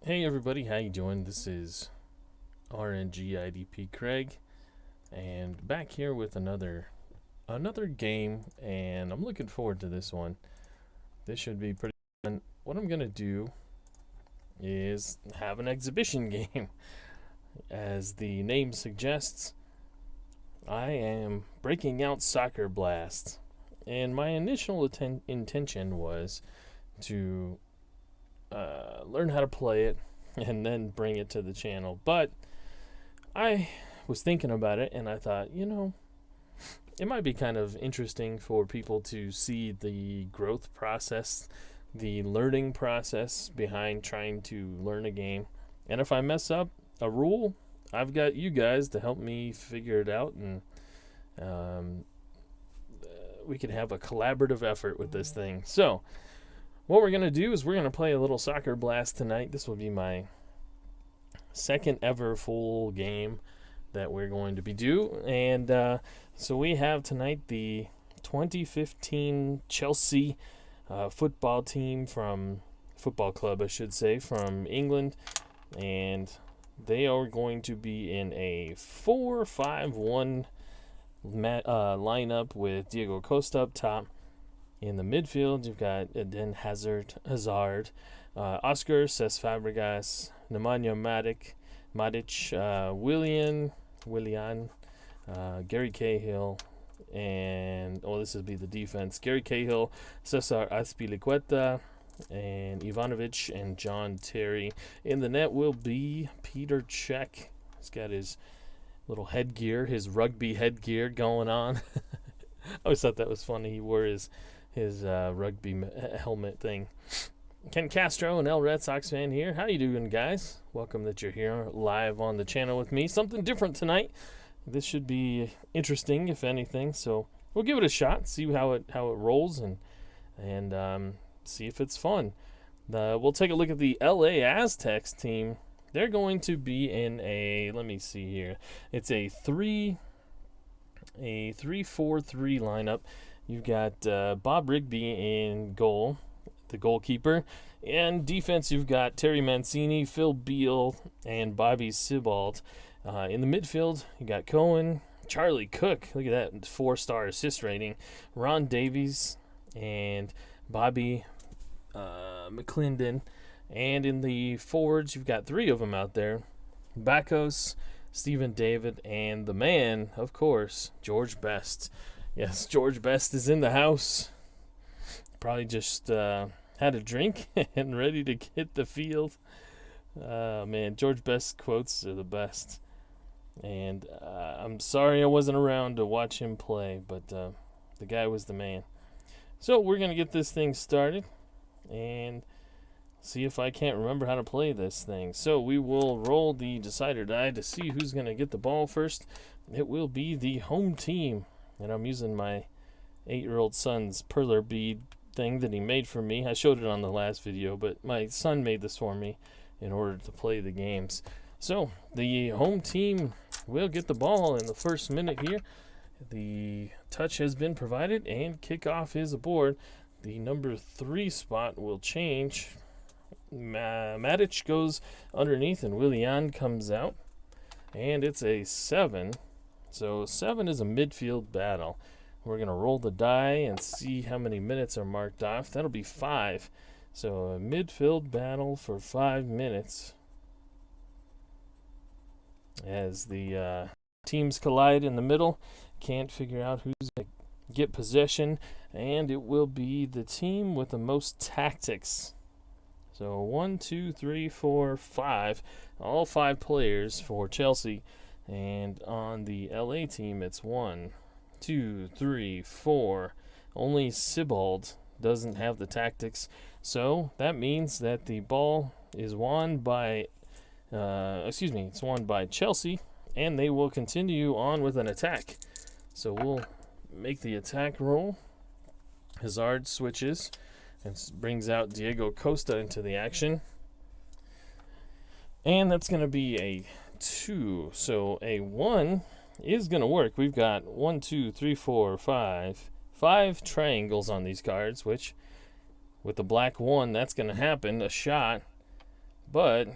Hey everybody, how you doing? This is RNG IDP Craig, and back here with another game, and I'm looking forward to this one. This should be pretty fun. What I'm gonna do is have an exhibition game. As the name suggests, I am breaking out Soccer Blast, and my initial intention was to learn how to play it and then bring it to the channel. But I was thinking about it and I thought, it might be kind of interesting for people to see the growth process, the learning process behind trying to learn a game. And if I mess up a rule, I've got you guys to help me figure it out, and um, we can have a collaborative effort with this thing. So, what we're going to do is we're going to play a little Soccer Blast tonight. This will be my second ever full game that we're going to be due. And so we have tonight the 2015 Chelsea football team football club, I should say, from England. And they are going to be in a 4-5-1 lineup with Diego Costa up top. In the midfield, you've got Eden Hazard, Oscar, Cesc Fabregas, Nemanja Matic, Willian, Gary Cahill, and this would be the defense. Gary Cahill, Cesar Azpilicueta, and Ivanovic and John Terry. In the net will be Peter Cech. He's got his little headgear, his rugby headgear going on. I always thought that was funny. He wore his rugby helmet thing. Ken Castro, an L Red Sox fan here. How you doing, guys? Welcome that you're here live on the channel with me. Something different tonight. This should be interesting, if anything. So we'll give it a shot, see how it rolls, and see if it's fun. We'll take a look at the LA Aztecs team. They're going to be in a, let me see here. It's a 3-4-3 lineup. You've got Bob Rigby in goal, the goalkeeper. And defense, you've got Terry Mancini, Phil Beal, and Bobby Sibbald. In the midfield, you got Cohen, Charlie Cook. Look at that 4-star assist rating. Ron Davies and Bobby McClendon. And in the forwards, you've got 3 of them out there. Bakos, Stephen David, and the man, of course, George Best. Yes, George Best is in the house. Probably just had a drink and ready to hit the field. Man, George Best quotes are the best. And I'm sorry I wasn't around to watch him play, but the guy was the man. So we're going to get this thing started and see if I can't remember how to play this thing. So we will roll the decider die to see who's going to get the ball first. It will be the home team. And I'm using my 8-year-old son's perler bead thing that he made for me. I showed it on the last video, but my son made this for me in order to play the games. So the home team will get the ball in the first minute here. The touch has been provided and kickoff is aboard. The number 3 spot will change. Matic goes underneath and Willian comes out. And it's a 7. So 7 is a midfield battle. We're going to roll the die and see how many minutes are marked off. That'll be 5. So a midfield battle for 5 minutes. As the teams collide in the middle. Can't figure out who's going to get possession. And it will be the team with the most tactics. So 1, 2, 3, 4, 5. All 5 players for Chelsea. And on the LA team, it's 1, 2, 3, 4. Only Sibbald doesn't have the tactics. So that means that the ball is won by, it's won by Chelsea, and they will continue on with an attack. So we'll make the attack roll. Hazard switches and brings out Diego Costa into the action. And that's going to be a 2. So a 1 is going to work. We've got 1, 2, 3, 4, 5. 5 triangles on these cards, which with the black 1, that's going to happen. A shot But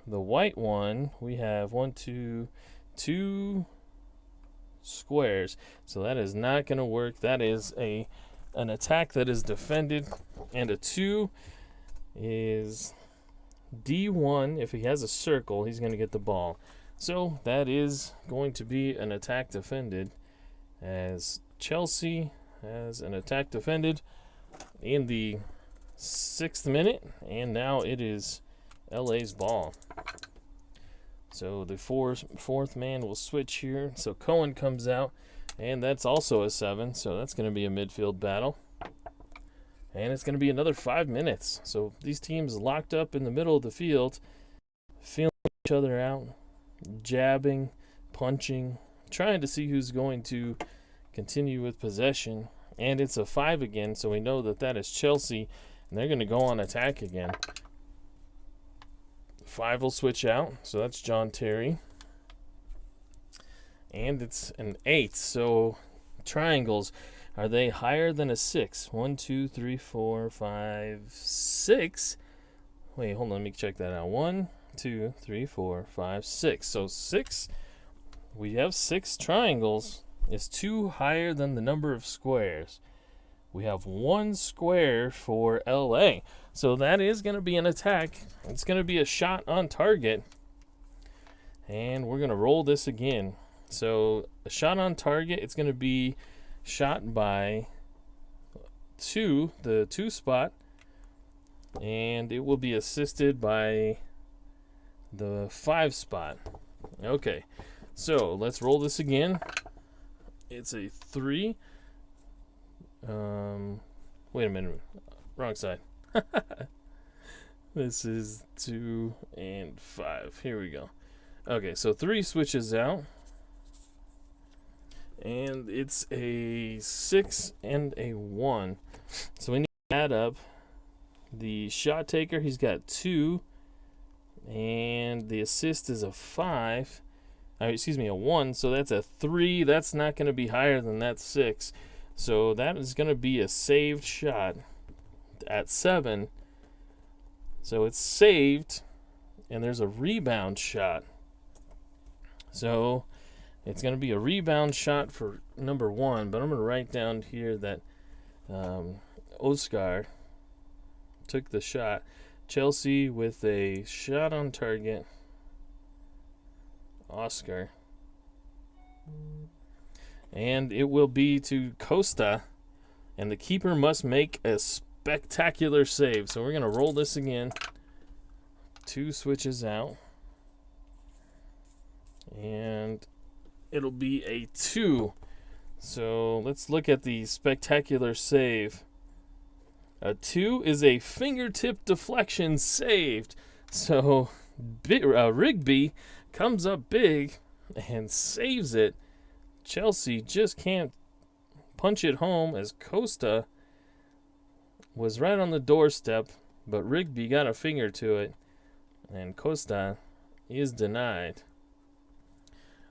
the white one, we have two squares. So that is not going to work. That is an attack that is defended, and a 2 is D1. If he has a circle, he's going to get the ball. So that is going to be an attack defended, as Chelsea has an attack defended in the 6th minute, and now it is LA's ball. So the fourth man will switch here. So Cohen comes out, and that's also a 7. So that's going to be a midfield battle. And it's going to be another 5 minutes. So these teams locked up in the middle of the field, feeling each other out, jabbing, punching, trying to see who's going to continue with possession. And it's a 5 again, so we know that that is Chelsea, and they're going to go on attack again. 5 will switch out, so that's John Terry. And it's an 8, so triangles. Are they higher than a 6? 1, 2, 3, 4, 5, 6. Wait, hold on, let me check that out. 1, 2, 3, 4, 5, 6. So 6, we have 6 triangles. Is 2 higher than the number of squares? We have 1 square for LA. So that is going to be an attack. It's going to be a shot on target. And we're going to roll this again. So a shot on target, it's going to be shot by 2, the 2 spot. And it will be assisted by the 5 spot. Okay, so let's roll this again. It's a 3. Wait a minute. Wrong side. This is 2 and 5. Here we go. Okay, so 3 switches out. And it's a 6 and a 1. So we need to add up the shot taker. He's got 2. And the assist is a 5. A 1. So that's a 3. That's not going to be higher than that 6. So that is going to be a saved shot at 7. So it's saved, and there's a rebound shot. So it's going to be a rebound shot for number 1, but I'm going to write down here that Oscar took the shot. Chelsea with a shot on target. Oscar. And it will be to Costa, and the keeper must make a spectacular save. So we're going to roll this again. 2 switches out. And it'll be a 2. So let's look at the spectacular save. A 2 is a fingertip deflection saved. So Rigby comes up big and saves it. Chelsea just can't punch it home, as Costa was right on the doorstep, but Rigby got a finger to it, and Costa is denied.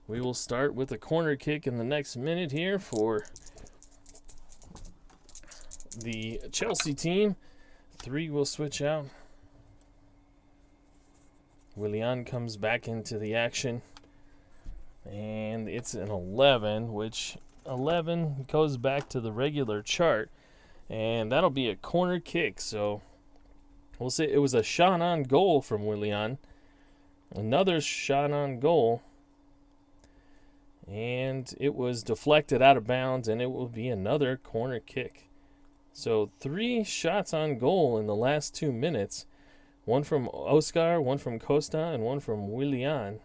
We will start with a corner kick in the next minute here for the Chelsea team. 3 will switch out. Willian comes back into the action. And it's an 11, which 11 goes back to the regular chart. And that'll be a corner kick. So we'll say it was a shot on goal from Willian. Another shot on goal. And it was deflected out of bounds, and it will be another corner kick. So 3 shots on goal in the last 2 minutes. 1 from Oscar, 1 from Costa, and 1 from Willian.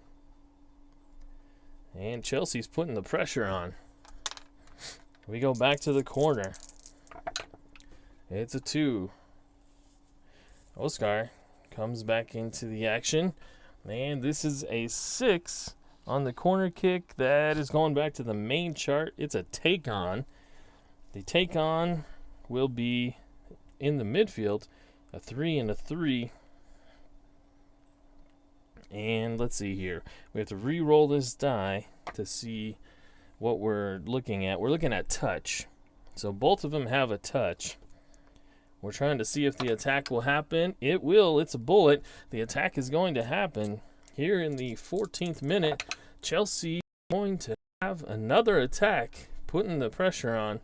And Chelsea's putting the pressure on. We go back to the corner. It's a 2. Oscar comes back into the action. And this is a 6 on the corner kick. That is going back to the main chart. It's a take on. The take on will be in the midfield. A 3 and a 3. And let's see here. We have to re-roll this die to see what we're looking at. We're looking at touch. So both of them have a touch. We're trying to see if the attack will happen. It will. It's a bullet. The attack is going to happen. Here in the 14th minute, Chelsea is going to have another attack, putting the pressure on.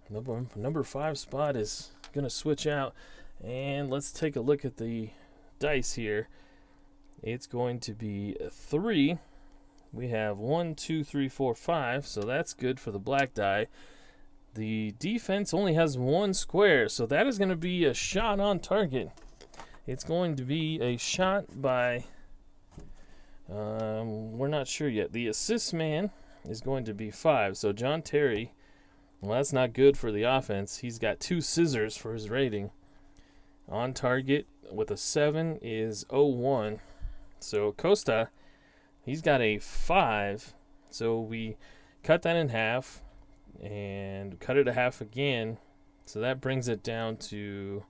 Number 5 spot is going to switch out. And let's take a look at the dice here. It's going to be a 3. We have 1, 2, 3, 4, 5. So that's good for the black die. The defense only has 1 square, so that is going to be a shot on target. It's going to be a shot by, we're not sure yet. The assist man is going to be 5, so John Terry, well, that's not good for the offense. He's got 2 scissors for his rating. On target with a 7 is 0-1. So Costa, he's got a 5, so we cut that in half. And cut it a half again, so that brings it down to,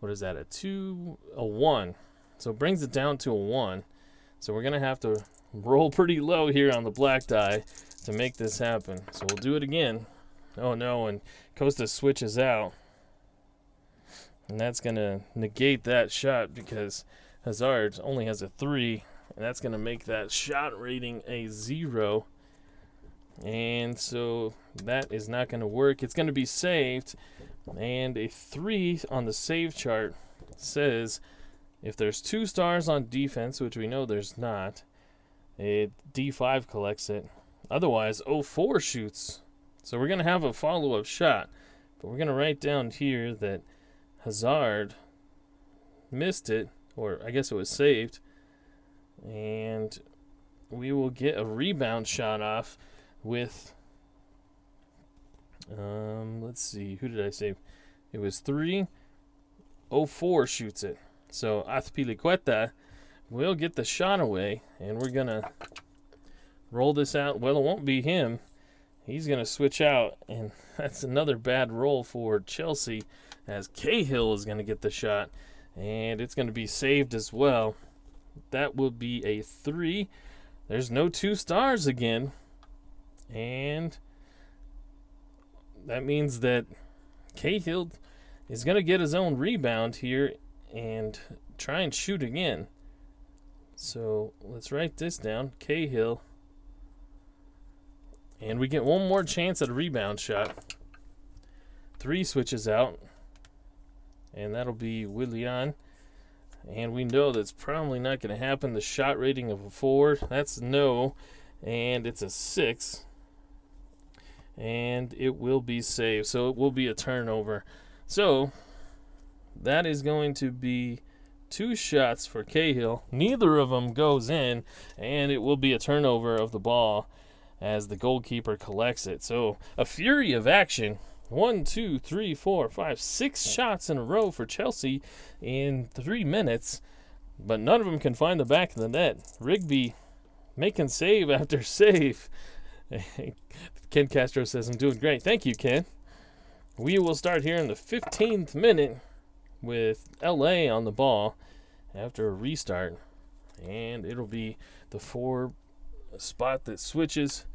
what is that, a 1. So it brings it down to a 1. So we're gonna have to roll pretty low here on the black die to make this happen. So we'll do it again. Oh no, and Costa switches out, and that's gonna negate that shot because Hazard only has a 3, and that's gonna make that shot rating a 0. And so that is not going to work. It's going to be saved. And a 3 on the save chart says if there's 2 stars on defense, which we know there's not, a D5 collects it. Otherwise, 0-4 shoots. So we're going to have a follow-up shot. But we're going to write down here that Hazard missed it, or I guess it was saved. And we will get a rebound shot off with, let's see, who did I save? It was 3. 0-4 shoots it. So Azpilicueta will get the shot away, and we're going to roll this out. Well, it won't be him. He's going to switch out, and that's another bad roll for Chelsea, as Cahill is going to get the shot, and it's going to be saved as well. That will be a 3. There's no 2 stars again. And that means that Cahill is going to get his own rebound here and try and shoot again. So let's write this down. Cahill. And we get one more chance at a rebound shot. 3 switches out. And that'll be Willian. And we know that's probably not going to happen. The shot rating of a 4. That's no. And it's a 6. And it will be saved, so it will be a turnover. So that is going to be 2 shots for Cahill. Neither of them goes in, and it will be a turnover of the ball as the goalkeeper collects it. So a fury of action. 1, 2, 3, 4, 5, 6 shots in a row for Chelsea in 3 minutes, but none of them can find the back of the net. Rigby making save after save. Ken Castro says, I'm doing great. Thank you, Ken. We will start here in the 15th minute with LA on the ball after a restart. And it'll be the 4 spot that switches.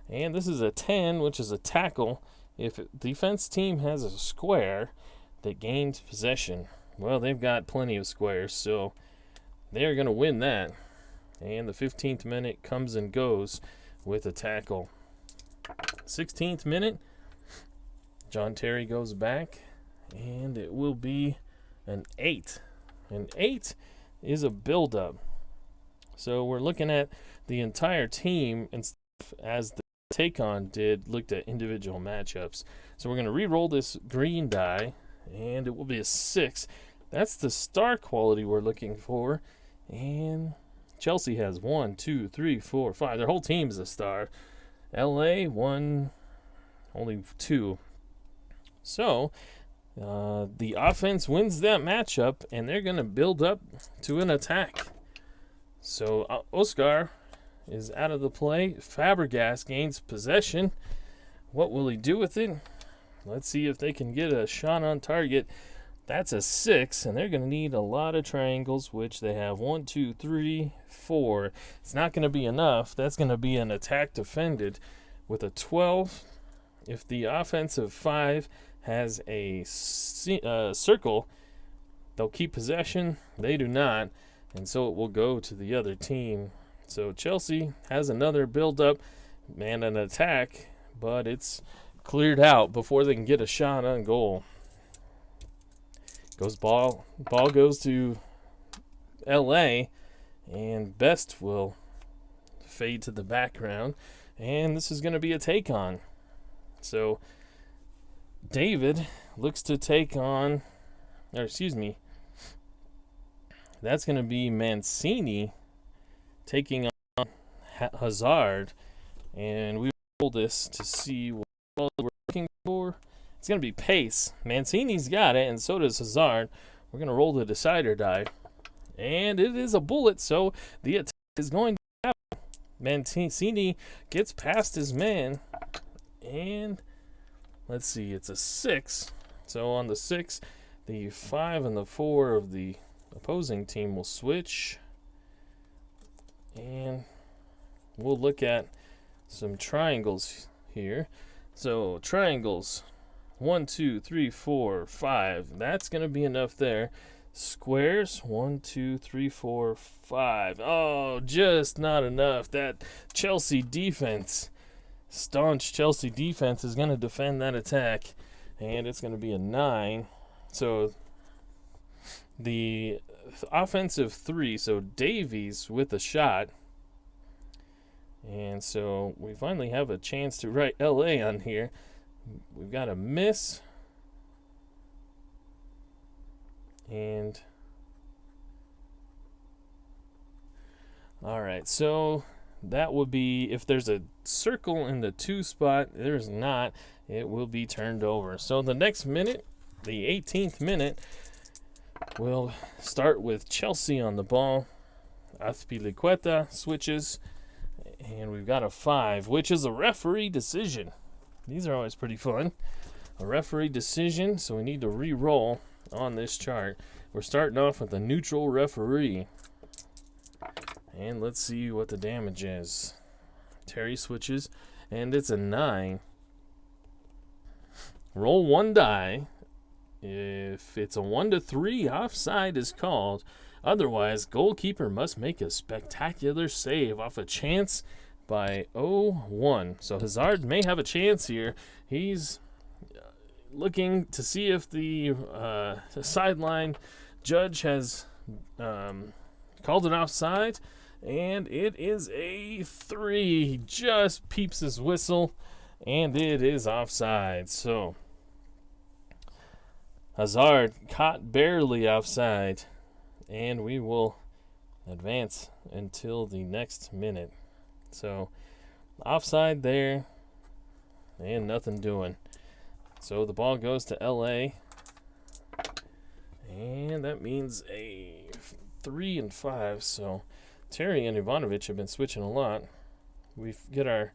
And this is a 10, which is a tackle. If a defense team has a square that gains possession, well, they've got plenty of squares, so they're going to win that. And the 15th minute comes and goes with a tackle. 16th minute, John Terry goes back, and it will be an 8. An 8 is a build-up. So we're looking at the entire team instead of, as the take-on did, looked at individual matchups. So we're going to re-roll this green die, and it will be a 6. That's the star quality we're looking for. And Chelsea has 1, 2, 3, 4, 5. Their whole team is a star. LA, 1, only 2. So the offense wins that matchup, and they're going to build up to an attack. So Oscar is out of the play. Fabregas gains possession. What will he do with it? Let's see if they can get a shot on target. That's a 6, and they're going to need a lot of triangles, which they have 1, 2, 3, 4. It's not going to be enough. That's going to be an attack defended with a 12. If the offensive 5 has a circle. They'll keep possession. They do not. And so it will go to the other team. So Chelsea has another build-up and an attack, but it's cleared out before they can get a shot on goal. Ball goes to LA, and Best will fade to the background, and this is going to be a take on. So David looks to take on, or excuse me, that's going to be Mancini taking on Hazard, and we roll this to see what we're looking for. It's going to be pace. Mancini's got it, and so does Hazard. We're going to roll the decider die, and it is a bullet, so the attack is going to happen. Mancini gets past his man, and let's see, it's a 6. So on the 6, the 5 and the 4 of the opposing team will switch, and we'll look at some triangles here. So triangles, 1, 2, 3, 4, 5. That's going to be enough there. Squares, 1, 2, 3, 4, 5. Oh, just not enough. That Chelsea defense, staunch Chelsea defense, is going to defend that attack, and it's going to be a 9. So the offensive 3, so Davies with a shot. And so we finally have a chance to write LA on here. We've got a miss. And all right, so that would be, if there's a circle in the 2 spot, there's not, it will be turned over. So the next minute, the 18th minute, we'll start with Chelsea on the ball. Azpilicueta switches, and we've got a 5, which is a referee decision. These are always pretty fun. A referee decision, so we need to re-roll on this chart. We're starting off with a neutral referee. And let's see what the damage is. Terry switches, and it's a 9. Roll 1 die. If it's a 1 to 3, offside is called. Otherwise, goalkeeper must make a spectacular save off a chance by 0-1. So Hazard may have a chance here. He's looking to see if the sideline judge has called an offside, and it is a 3. He just peeps his whistle, and it is offside. So Hazard caught barely offside, and we will advance until the next minute. So offside there, and nothing doing. So the ball goes to LA, and that means a 3 and 5. So Terry and Ivanovic have been switching a lot. We get our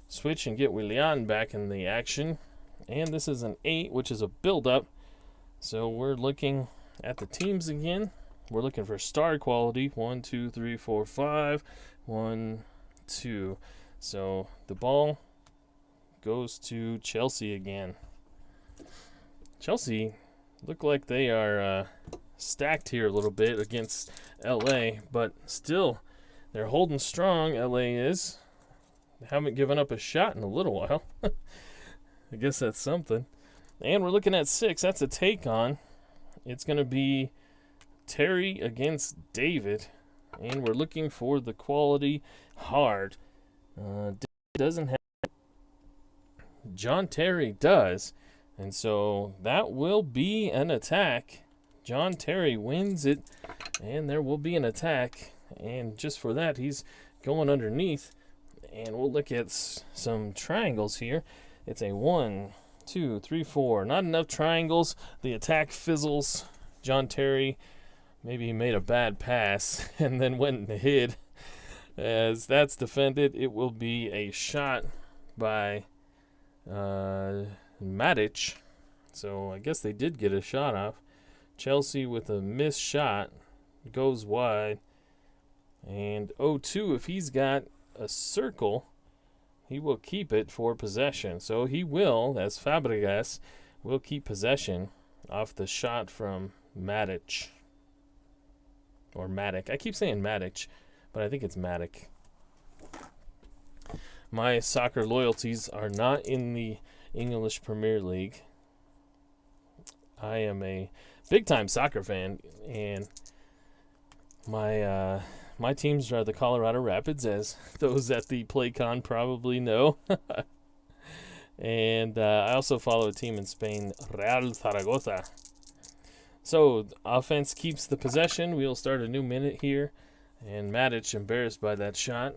switch and get Willian back in the action, and this is an 8, which is a build-up. So we're looking at the teams again. We're looking for star quality. 1, 2, 3, 4, 5. 1, 2. So the ball goes to Chelsea again. Chelsea look like they are stacked here a little bit against LA, but still they're holding strong. LA is. They haven't given up a shot in a little while. I guess that's something. And we're looking at 6. That's a take on. It's going to be Terry against David. And we're looking for the quality hard. David doesn't have it. John Terry does. And so that will be an attack. John Terry wins it. And there will be an attack. And just for that, he's going underneath. And we'll look at some triangles here. It's a 1, 2, 3, 4. Not enough triangles. The attack fizzles. John Terry maybe made a bad pass and then went and hid. As that's defended, it will be a shot by Matic. So I guess they did get a shot off. Chelsea with a missed shot goes wide. And 0-2, if he's got a circle, he will keep it for possession. So he will, as Fabregas will keep possession off the shot from Matic. Or Matic. I keep saying Matic, but I think it's Matic. My soccer loyalties are not in the English Premier League. I am a big-time soccer fan, and my teams are the Colorado Rapids, as those at the PlayCon probably know. And I also follow a team in Spain, Real Zaragoza. So, offense keeps the possession. We'll start a new minute here. And Matic, embarrassed by that shot,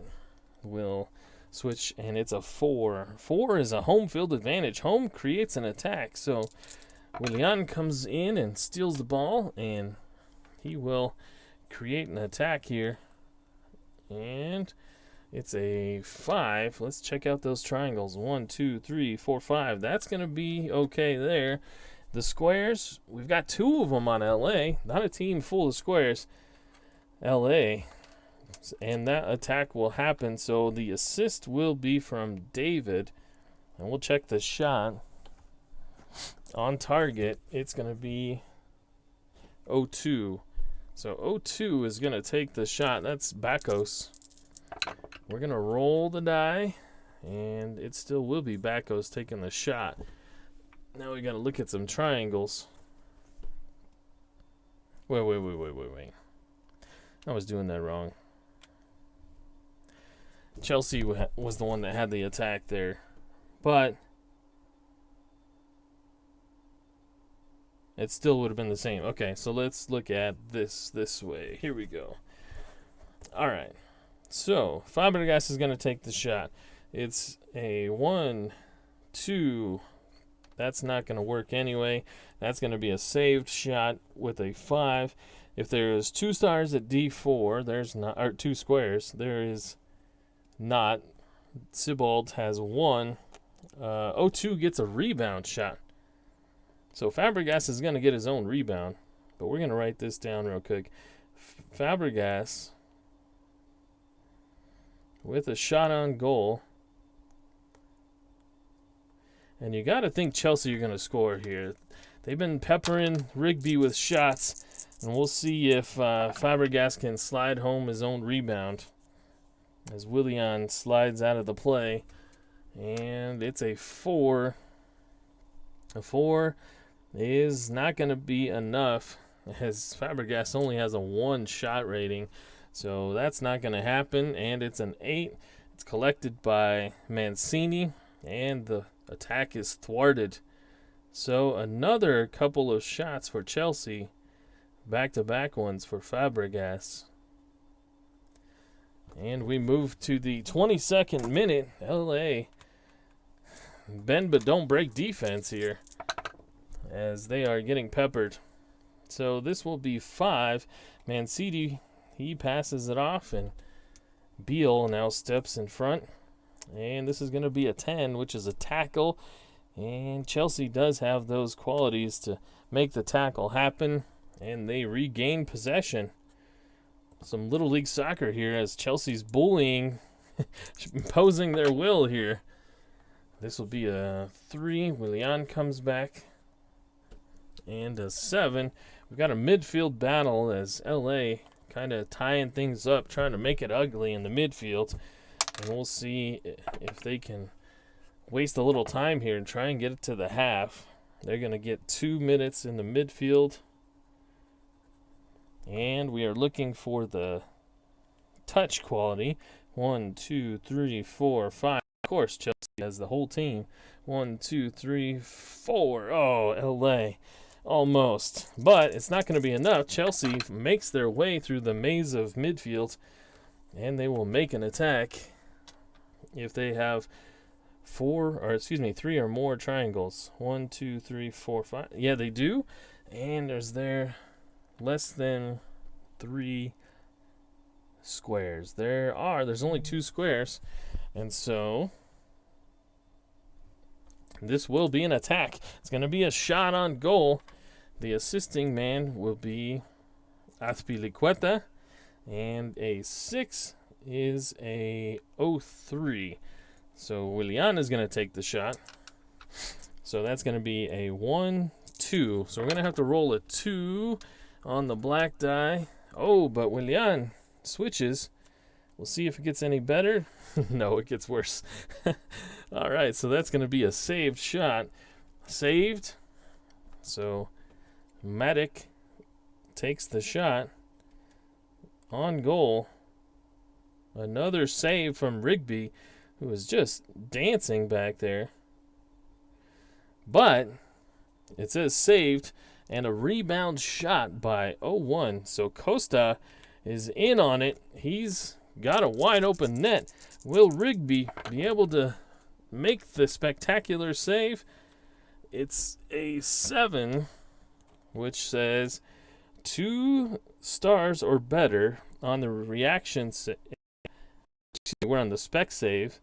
will switch, and it's a 4. 4 is a home field advantage. Home creates an attack. So, Willian comes in and steals the ball, and he will create an attack here. And it's a 5. Let's check out those triangles. 1, 2, 3, 4, 5. That's going to be okay there. The squares, we've got 2 of them on LA. Not a team full of squares. LA. And that attack will happen. So the assist will be from David. And we'll check the shot. On target, it's going to be 0-2. So 0-2 is going to take the shot. That's Bakos. We're going to roll the die, and it still will be Bakos taking the shot. Now we got to look at some triangles. Wait. I was doing that wrong. Chelsea was the one that had the attack there. But it still would have been the same. Okay, so let's look at this way. Here we go. All right. So, Fabregas is going to take the shot. It's a 1, 2. That's not going to work anyway. That's going to be a saved shot with a 5. If there's 2 stars at D4, there's not, or 2 squares, there is not. Sibbald has 1. 0-2 gets a rebound shot. So Fabregas is going to get his own rebound. But we're going to write this down real quick. Fabregas with a shot on goal. And you got to think Chelsea are going to score here. They've been peppering Rigby with shots. And we'll see if Fabregas can slide home his own rebound. As Willian slides out of the play. And it's a 4. A 4 is not going to be enough, as Fabregas only has a 1 shot rating. So that's not going to happen. And it's an 8. It's collected by Mancini. And the attack is thwarted. So another couple of shots for Chelsea. Back-to-back ones for Fabregas. And we move to the 22nd minute. LA bend but don't break defense here, as they are getting peppered. So this will be 5. Mancini, he passes it off, and Beal now steps in front. And this is going to be a 10, which is a tackle. And Chelsea does have those qualities to make the tackle happen. And they regain possession. Some Little League Soccer here, as Chelsea's bullying, imposing their will here. This will be a 3. Willian comes back. And a 7. We've got a midfield battle, as LA kind of tying things up, trying to make it ugly in the midfield. And we'll see if they can waste a little time here and try and get it to the half. They're going to get 2 minutes in the midfield. And we are looking for the touch quality. 1, 2, 3, 4, 5. Of course, Chelsea has the whole team. 1, 2, 3, 4. Oh, LA. Almost. But it's not going to be enough. Chelsea makes their way through the maze of midfield. And they will make an attack if they have 3 or more triangles. 1, 2, 3, 4, 5. Yeah, they do. And there's less than 3 squares. There's only 2 squares. And so this will be an attack. It's going to be a shot on goal. The assisting man will be Azpilicueta. And a 6 is a 0-3. So Willian is going to take the shot. So that's going to be a 1, 2. So we're going to have to roll a 2 on the black die. Oh, but Willian switches. We'll see if it gets any better. No, it gets worse. All right, so that's going to be a saved shot. Saved. So Matic takes the shot on goal. Another save from Rigby, who was just dancing back there. But it says saved and a rebound shot by 0-1. So Costa is in on it. He's got a wide open net. Will Rigby be able to make the spectacular save? It's a 7, which says 2 stars or better on the reaction. We're on the spec save.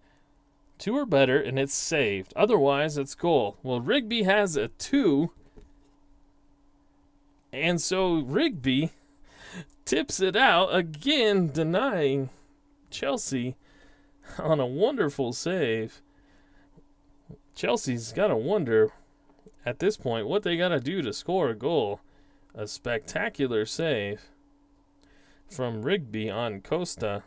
2 or better, and it's saved. Otherwise, it's goal. Well, Rigby has a 2. And so Rigby tips it out, again denying Chelsea on a wonderful save. Chelsea's got to wonder at this point what they got to do to score a goal. A spectacular save from Rigby on Costa.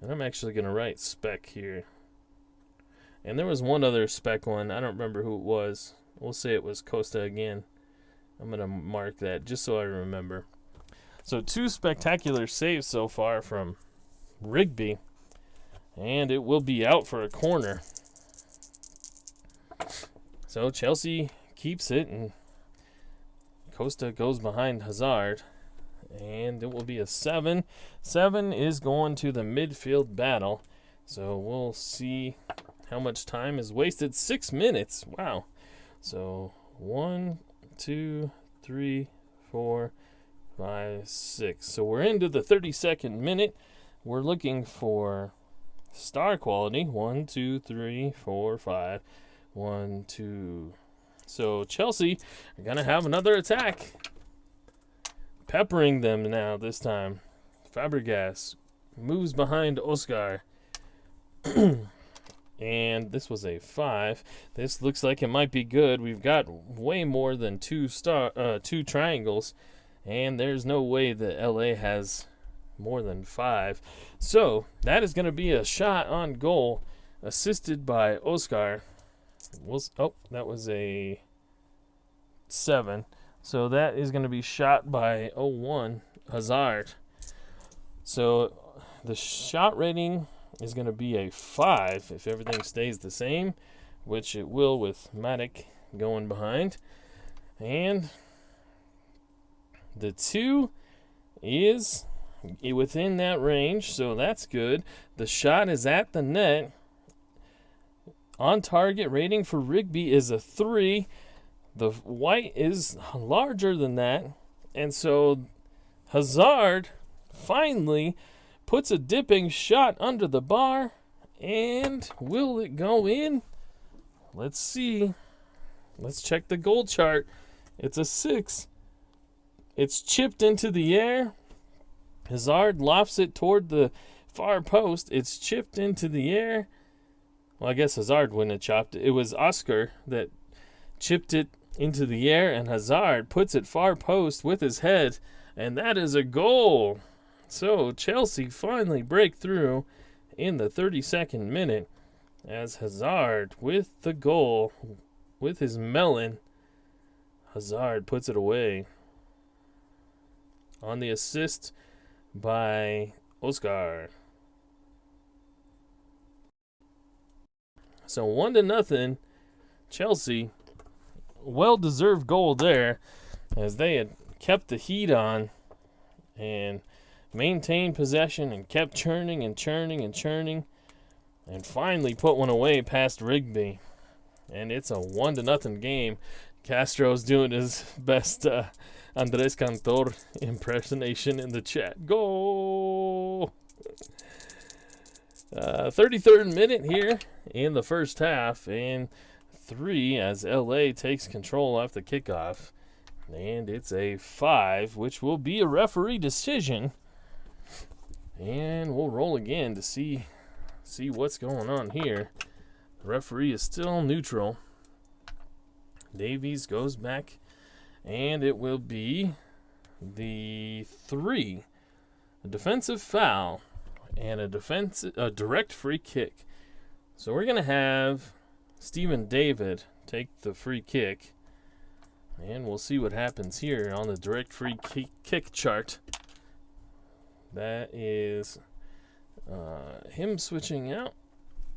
And I'm actually going to write spec here. And there was one other spec one. I don't remember who it was. We'll say it was Costa again. I'm going to mark that just so I remember. So 2 spectacular saves so far from Rigby. And it will be out for a corner. So Chelsea keeps it, and Costa goes behind Hazard. And it will be a 7. 7 is going to the midfield battle. So we'll see how much time is wasted. 6 minutes. Wow. So 1, 2, 3, 4, 5, 6. So we're into the 32nd minute. We're looking for star quality. 1, 2, 3, 4, 5. 1, 2. So Chelsea are going to have another attack. Peppering them now this time. Fabregas moves behind Oscar. And this was a 5. This looks like it might be good. We've got way more than 2 triangles. And there's no way that LA has more than 5. So that is going to be a shot on goal. Assisted by Oscar. Oh, that was a 7. So that is going to be shot by 0-1 Hazard. So the shot rating is going to be a 5 if everything stays the same, which it will with Matic going behind. And the 2 is within that range, so that's good. The shot is at the net. On target rating for Rigby is a 3. The white is larger than that. And so Hazard finally puts a dipping shot under the bar. And will it go in? Let's see. Let's check the goal chart. It's a 6. It's chipped into the air. Hazard lofts it toward the far post. It's chipped into the air. Well, I guess Hazard wouldn't have chopped it. It was Oscar that chipped it into the air, and Hazard puts it far post with his head, and that is a goal. So Chelsea finally break through in the 32nd minute as Hazard with the goal with his melon. Hazard puts it away on the assist by Oscar. So 1-0 Chelsea. Well-deserved goal there as they had kept the heat on and maintained possession and kept churning and churning and churning and finally put one away past Rigby. And it's a 1-0 game. Castro's doing his best Andres Cantor impersonation in the chat. Goal! 33rd minute here in the first half, and 3 as LA takes control after the kickoff. And it's a 5, which will be a referee decision. And we'll roll again to see what's going on here. The referee is still neutral. Davies goes back, and it will be the 3. A defensive foul and a direct free kick. So we're going to have Stephen David take the free kick. And we'll see what happens here on the direct free kick chart. That is him switching out.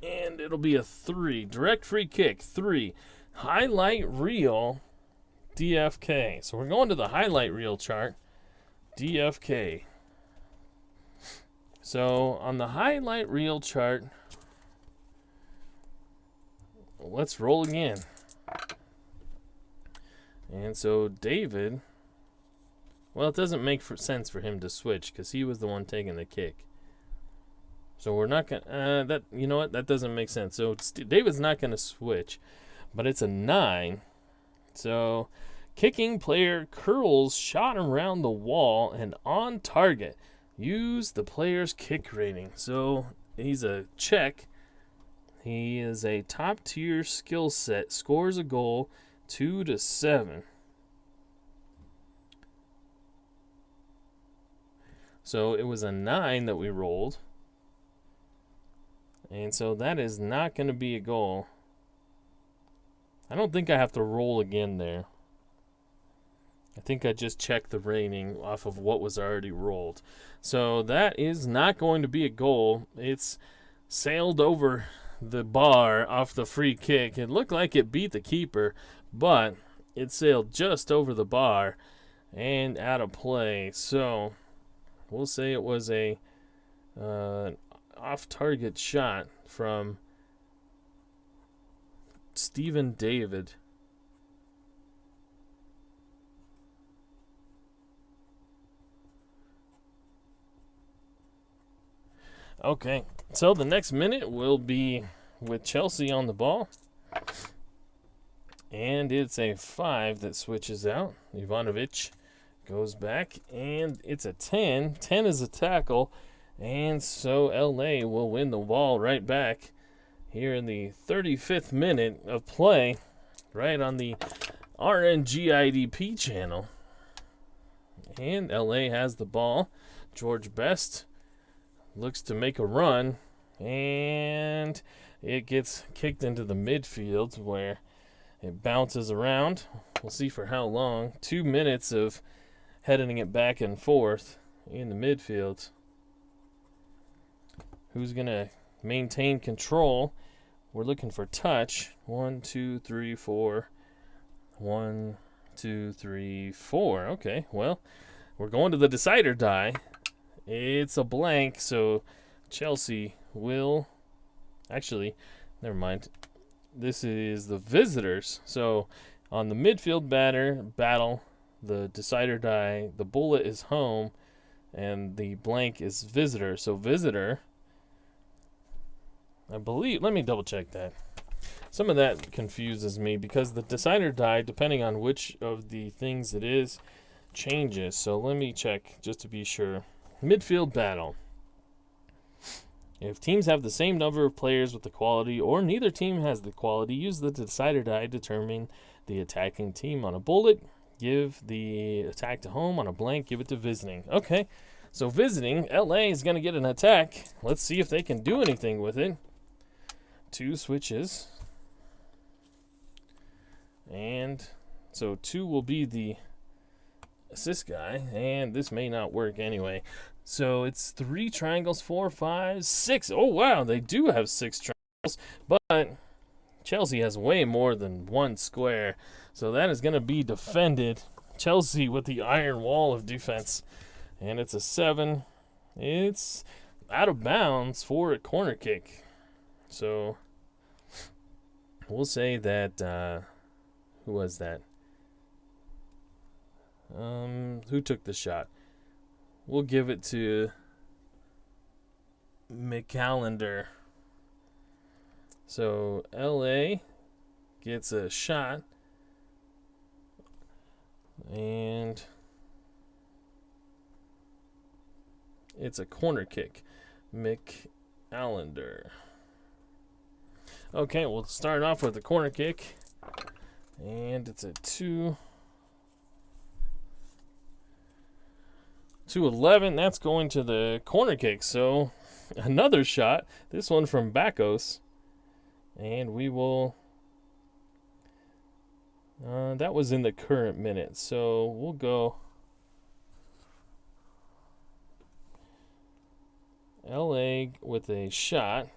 And it'll be a 3. Direct free kick, 3. Highlight reel, DFK. So we're going to the highlight reel chart. DFK. So on the highlight reel chart, let's roll again. And so David, well, it doesn't make sense for him to switch because he was the one taking the kick. So we're not gonna. You know what? That doesn't make sense. So David's not gonna switch, but it's a 9. So kicking player curls shot around the wall and on target. Use the player's kick rating. So he's a check. He is a top tier skill set. Scores a goal 2 to 7. So it was a 9 that we rolled. And so that is not going to be a goal. I don't think I have to roll again there. I think I just checked the rating off of what was already rolled. So that is not going to be a goal. It's sailed over the bar off the free kick. It looked like it beat the keeper, but it sailed just over the bar and out of play. So we'll say it was a off-target shot from Stephen David. Okay, so the next minute will be with Chelsea on the ball. And it's a 5 that switches out. Ivanovic goes back, and it's a 10. 10 is a tackle, and so LA will win the ball right back here in the 35th minute of play, right on the RNGIDP channel. And LA has the ball. George Best looks to make a run, and it gets kicked into the midfield where it bounces around. We'll see for how long. 2 minutes of heading it back and forth in the midfield. Who's going to maintain control? We're looking for touch. 1, 2, 3, 4. 1, 2, 3, 4. Okay, well, we're going to the decider die. It's a blank, so Chelsea will... Actually, never mind. This is the visitors. So on the midfield battle, the decider die, the bullet is home, and the blank is visitor. So visitor, I believe... Let me double check that. Some of that confuses me because the decider die, depending on which of the things it is, changes. So let me check just to be sure. Midfield battle. If teams have the same number of players with the quality or neither team has the quality, use the decider die to determine the attacking team. On a bullet, give the attack to home. On a blank, give it to visiting. Okay, so visiting, LA is going to get an attack. Let's see if they can do anything with it. 2 switches. And so 2 will be the assist guy, and this may not work anyway. So it's 3 triangles, 4, 5, 6. Oh, wow, they do have 6 triangles, but Chelsea has way more than 1 square. So that is going to be defended. Chelsea with the iron wall of defense. And it's a 7. It's out of bounds for a corner kick. So we'll say that, who was that? Who took the shot? We'll give it to McAllister. So LA gets a shot, and it's a corner kick. McAllister. Okay, we'll start off with the corner kick. And it's a 2-11. That's going to the corner kick. So another shot. This one from Bakos. And we will... that was in the current minute. So we'll go... LA with a shot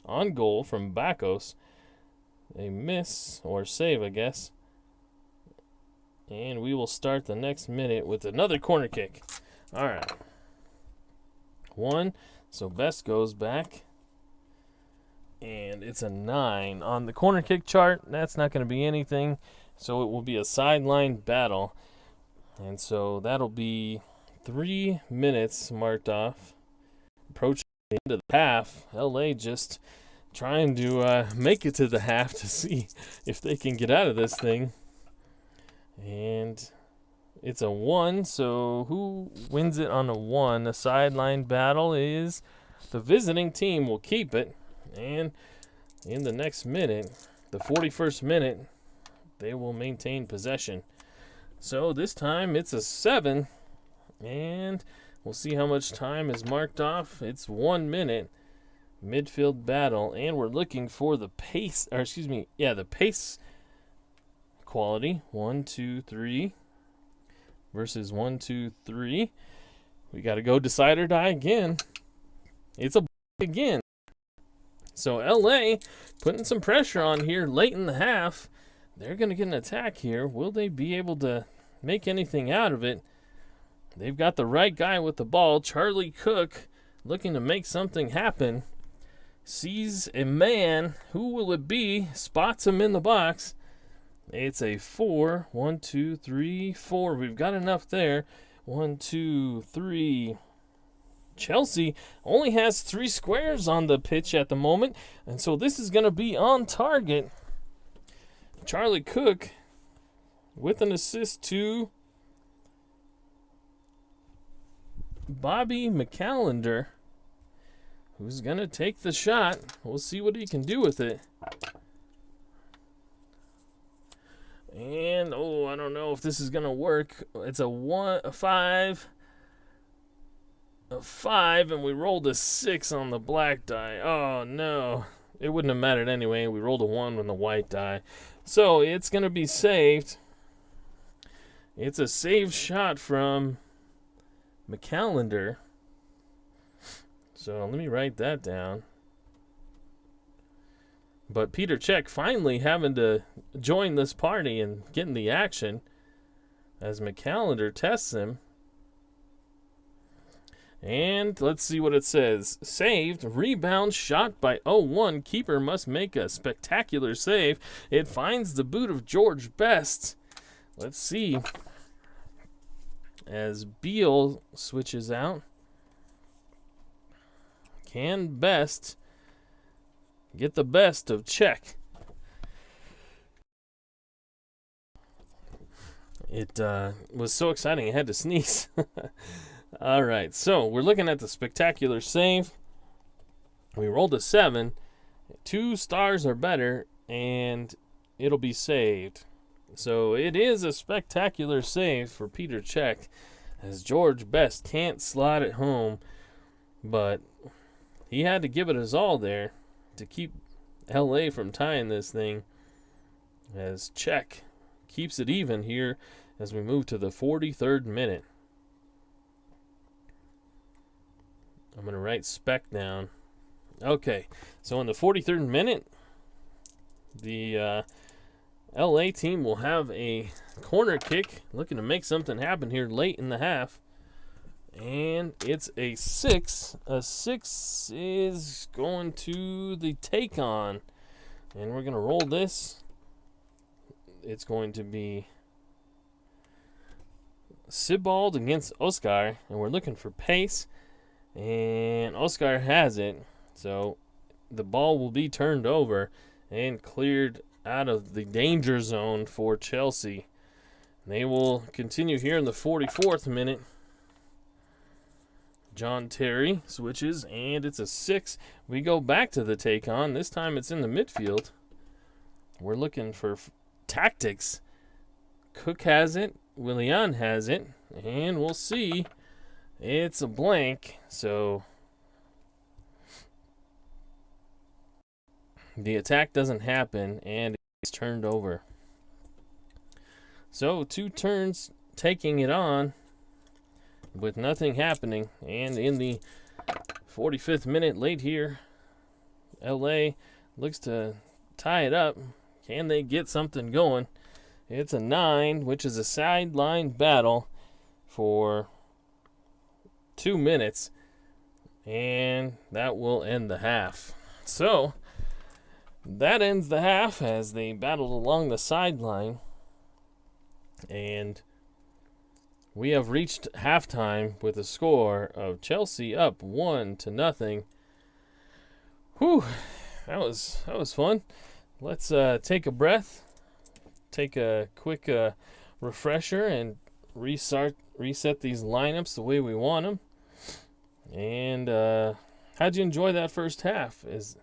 on goal from Bakos. A miss or save, I guess. And we will start the next minute with another corner kick. All right. 1. So Best goes back. And it's a 9. On the corner kick chart, that's not going to be anything. So it will be a sideline battle. And so that'll be 3 minutes marked off. Approaching the end of the half. LA just trying to make it to the half to see if they can get out of this thing. And it's a 1, so who wins it on a 1? The sideline battle is the visiting team will keep it. And in the next minute, the 41st minute, they will maintain possession. So this time it's a 7. And we'll see how much time is marked off. It's 1 minute. Midfield battle, and we're looking for the pace, the pace quality. 1, 2, 3 versus 1, 2, 3. We got to go decide or die again. It's a again. So LA putting some pressure on here late in the half. They're going to get an attack here. Will they be able to make anything out of it? They've got the right guy with the ball. Charlie Cook looking to make something happen. Sees a man. Who will it be? Spots him in the box. It's a 4. 1, 2, 3, 4. We've got enough there. 1, 2, 3. Chelsea only has 3 squares on the pitch at the moment. And so this is going to be on target. Charlie Cook with an assist to Bobby McAllinder, who's going to take the shot. We'll see what he can do with it. And, I don't know if this is going to work. It's a 5. A 5, and we rolled a 6 on the black die. Oh, no. It wouldn't have mattered anyway. We rolled a 1 on the white die. So it's going to be saved. It's a saved shot from McAllinder. So let me write that down. But Peter Cech finally having to join this party and getting the action as McAllinder tests him. And let's see what it says. Saved, rebound, shot by 0-1. Keeper must make a spectacular save. It finds the boot of George Best. Let's see. As Beal switches out. Can Best get the best of Cech? It was so exciting I had to sneeze. All right, so we're looking at the spectacular save. We rolled a 7. 2 stars or better, and it'll be saved. So it is a spectacular save for Peter Cech, as George Best can't slot it home, but he had to give it his all there to keep LA from tying this thing, as Cech keeps it even here as we move to the 43rd minute. I'm going to write spec down. Okay, so in the 43rd minute, the LA team will have a corner kick, looking to make something happen here late in the half. And it's a 6. A 6 is going to the take on. And we're going to roll this. It's going to be Sibald against Oscar. And we're looking for pace. And Oscar has it. So the ball will be turned over and cleared out of the danger zone for Chelsea. They will continue here in the 44th minute. John Terry switches, and it's a 6. We go back to the take-on. This time it's in the midfield. We're looking for tactics. Cook has it, Willian has it, and we'll see. It's a blank, so the attack doesn't happen, and it's turned over. So 2 turns taking it on with nothing happening, and in the 45th minute late here, LA looks to tie it up. Can they get something going? It's a 9, which is a sideline battle for 2 minutes, and that will end the half. So that ends the half as they battled along the sideline, and we have reached halftime with a score of Chelsea up 1-0. Whew, that was fun. Let's take a breath, take a quick refresher, and reset these lineups the way we want them. And how'd you enjoy that first half? Is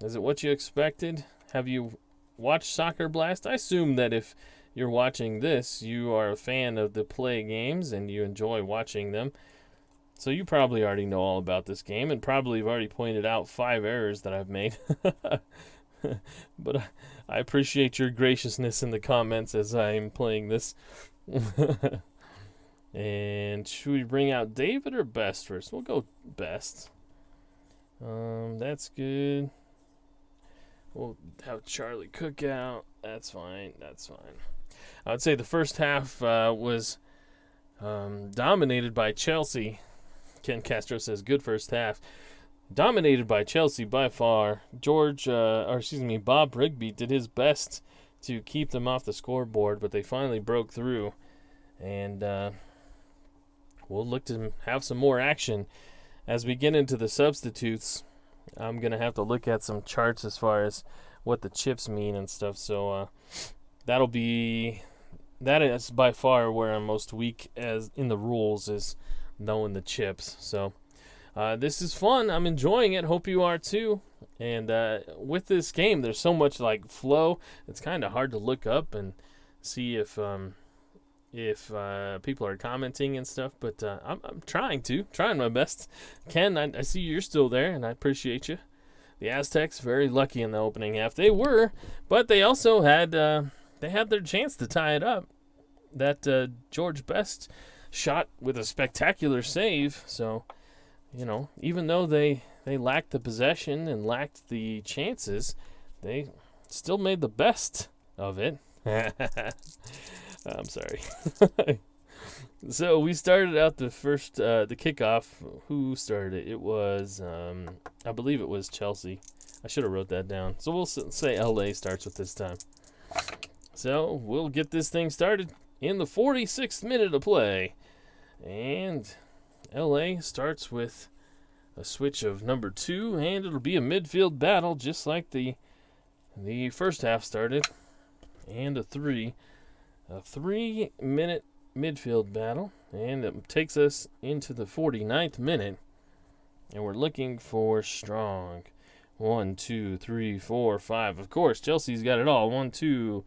it what you expected? Have you watched Soccer Blast? I assume that if you're watching this, you are a fan of the play games and you enjoy watching them. So you probably already know all about this game and probably have already pointed out 5 errors that I've made. But I appreciate your graciousness in the comments as I'm playing this. And should we bring out David or Best first? We'll go Best. That's good. We'll have Charlie Cook out. That's fine. I would say the first half was dominated by Chelsea. Ken Castro says good first half. Dominated by Chelsea by far. Bob Rigby did his best to keep them off the scoreboard, but they finally broke through. And we'll look to have some more action as we get into the substitutes. I'm going to have to look at some charts as far as what the chips mean and stuff. So that is by far where I'm most weak as in the rules, is knowing the chips. So this is fun. I'm enjoying it. Hope you are too. And with this game, there's so much like flow. It's kind of hard to look up and see if people are commenting and stuff. But I'm trying my best. Ken, I see you're still there, and I appreciate you. The Aztecs very lucky in the opening half. They were, but they also had their chance to tie it up. That George Best shot with a spectacular save. So, even though they lacked the possession and lacked the chances, they still made the best of it. I'm sorry. So we started out the kickoff. Who started it? It was, I believe it was Chelsea. I should have wrote that down. So we'll say LA starts with this time. So we'll get this thing started in the 46th minute of play. And LA starts with a switch of number 2, and it'll be a midfield battle just like the first half started. And a 3-minute midfield battle, and it takes us into the 49th minute, and we're looking for strong 1, 2, 3, 4, 5. Of course, Chelsea's got it all. 1, 2,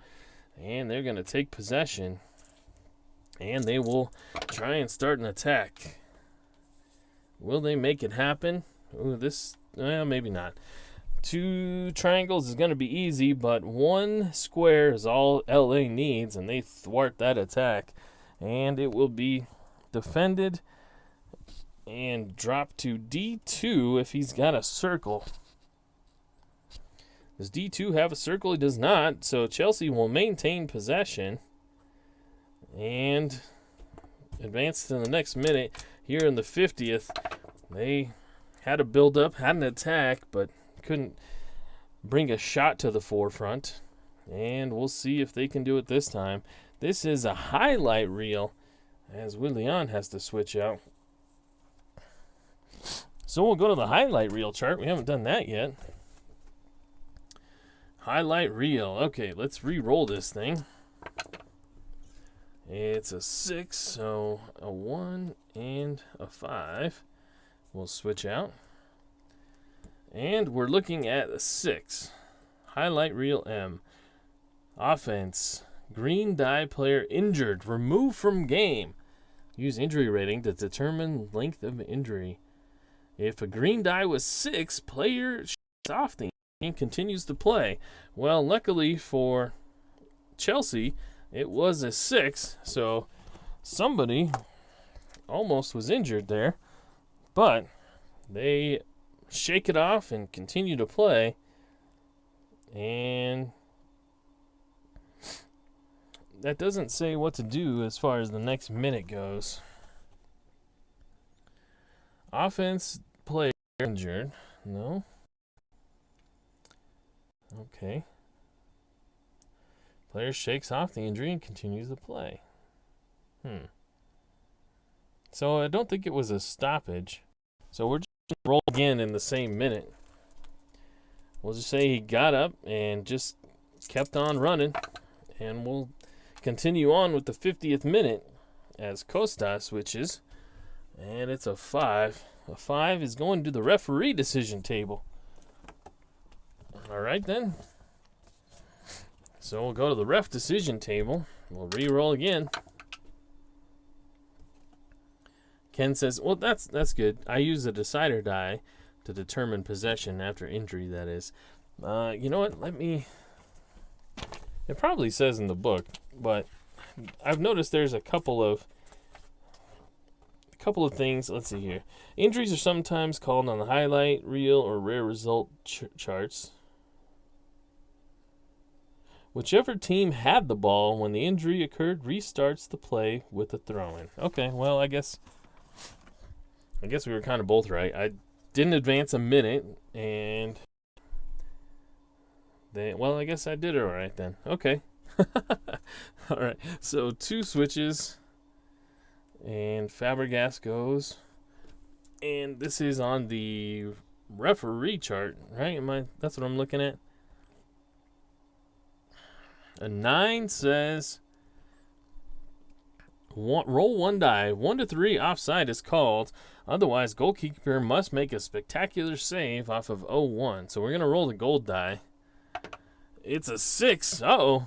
and they're going to take possession, and they will try and start an attack. Will they make it happen? Ooh, maybe not. 2 triangles is going to be easy, but 1 square is all LA needs, and they thwart that attack. And it will be defended and dropped to D2 if he's got a circle. Does D2 have a circle? He does not, so Chelsea will maintain possession and advance to the next minute. Here in the 50th, they had a build-up, had an attack, but couldn't bring a shot to the forefront, and we'll see if they can do it this time. This is a highlight reel as Willian has to switch out. So we'll go to the highlight reel chart. We haven't done that yet. Highlight reel. Okay, let's re-roll this thing. It's a 6, so a 1 and a 5. We'll switch out. And we're looking at a 6. Highlight reel M. Offense. Green dye player injured. Removed from game. Use injury rating to determine length of injury. If a green die was 6, player shakes off the and continues to play. Well, luckily for Chelsea, it was a 6, so somebody almost was injured there, but they shake it off and continue to play, and that doesn't say what to do as far as the next minute goes. Offense player injured. No. Okay. Player shakes off the injury and continues to play. So I don't think it was a stoppage. So we're just going to roll again in the same minute. We'll just say he got up and just kept on running. And we'll continue on with the 50th minute as Costa switches. And it's a 5. A 5 is going to the referee decision table. All right, then. So we'll go to the ref decision table. We'll re-roll again. Ken says, well, that's good. I use a decider die to determine possession after injury, that is. You know what? It probably says in the book, but I've noticed there's a couple of things. Let's see here. Injuries are sometimes called on the highlight, reel, or rare result charts. Whichever team had the ball when the injury occurred restarts the play with a throw-in. Okay, well, I guess we were kind of both right. I didn't advance a minute, and I guess I did it all right then. Okay. All right, so 2 switches, and Fabregas goes, and this is on the referee chart, right? That's what I'm looking at. A 9 says roll 1 die. 1 to 3 offside is called. Otherwise, goalkeeper must make a spectacular save off of 0-1. So we're going to roll the gold die. It's a 6. Uh-oh.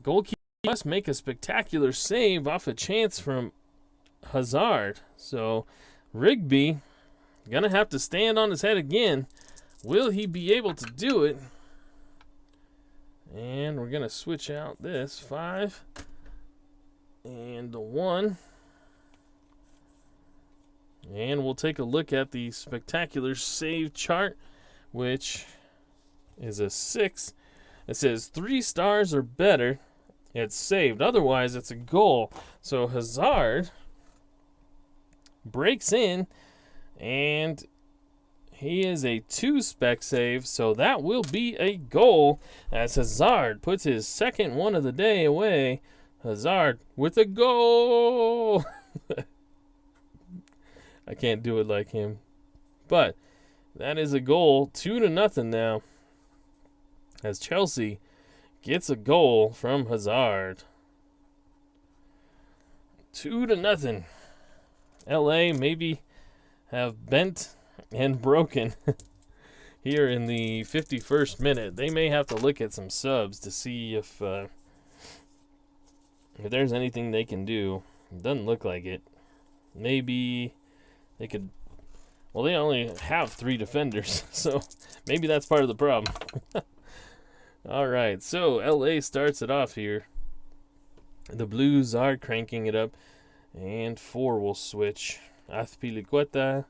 Goalkeeper must make a spectacular save off a chance from Hazard. So Rigby going to have to stand on his head again. Will he be able to do it? And we're going to switch out this 5 and the 1. And we'll take a look at the spectacular save chart, which is a 6. It says 3 stars or better, it's saved. Otherwise, it's a goal. So Hazard breaks in, and he is a 2 spec save, so that will be a goal as Hazard puts his second one of the day away. Hazard with a goal. I can't do it like him. But that is a goal. 2-0 now. As Chelsea gets a goal from Hazard. 2-0. LA maybe have bent and broken here in the 51st minute. They may have to look at some subs to see if there's anything they can do. It doesn't look like it. Maybe they could. Well, they only have 3 defenders, so maybe that's part of the problem. All right, so LA starts it off here. The Blues are cranking it up, and 4 will switch. Azpilicueta,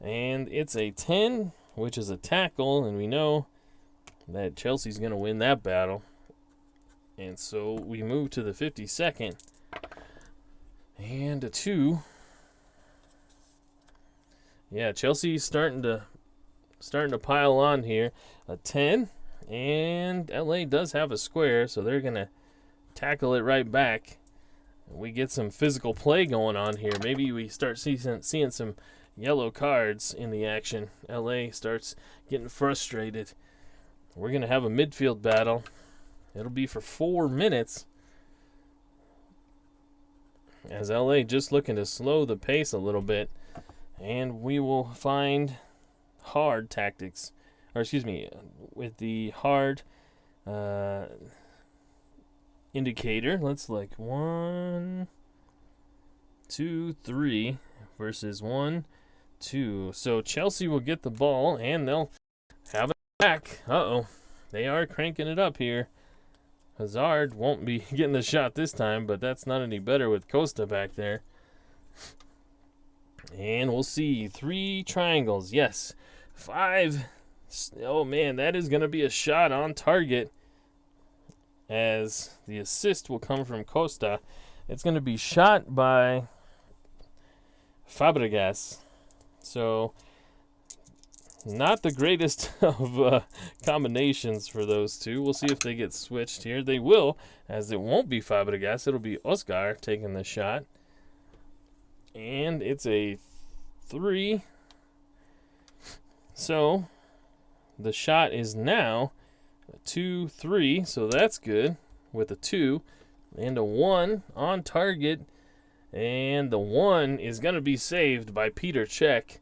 and it's a 10, which is a tackle, and we know that Chelsea's going to win that battle. And so we move to the 52nd, and a 2. Yeah, Chelsea's starting to pile on here. A 10, and LA does have a square, so they're going to tackle it right back. We get some physical play going on here. Maybe we start seeing some yellow cards in the action. LA starts getting frustrated. We're going to have a midfield battle. It'll be for 4 minutes. As LA just looking to slow the pace a little bit. And we will find hard tactics. Or excuse me, with the hard uh, indicator. Let's like 1, 2, 3 versus 1, 2. So Chelsea will get the ball and they'll have it back. Uh-oh. They are cranking it up here. Hazard won't be getting the shot this time, but that's not any better with Costa back there. And we'll see. 3 triangles. Yes. 5. Oh, man, that is going to be a shot on target, as the assist will come from Costa. It's going to be shot by Fabregas. So, not the greatest of combinations for those two. We'll see if they get switched here. They will, as it won't be Fabregas. It'll be Oscar taking the shot. And it's a 3. So, the shot is now a 2, 3. So that's good with a 2 and a 1 on target. And the 1 is going to be saved by Peter Cech,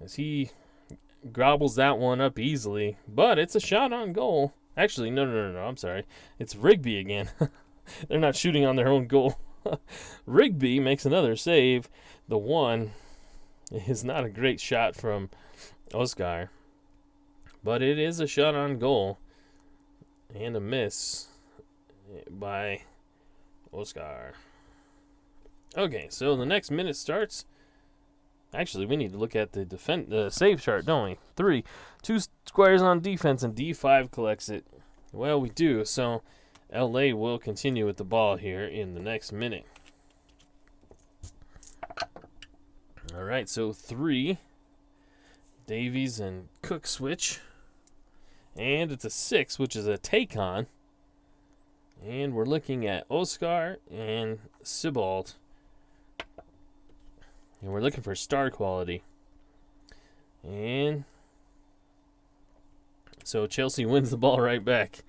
as he gobbles that one up easily. But it's a shot on goal. Actually, no, I'm sorry. It's Rigby again. They're not shooting on their own goal. Rigby makes another save. The 1 is not a great shot from Oscar, but it is a shot on goal and a miss by Oscar. Okay, so the next minute starts. Actually, we need to look at the save chart, don't we? 3, 2 squares on defense, and D5 collects it. Well, we do. So LA will continue with the ball here in the next minute. All right, so 3. Davies and Cook switch. And it's a 6, which is a take-on. And we're looking at Oscar and Sibald. And we're looking for star quality. And so Chelsea wins the ball right back.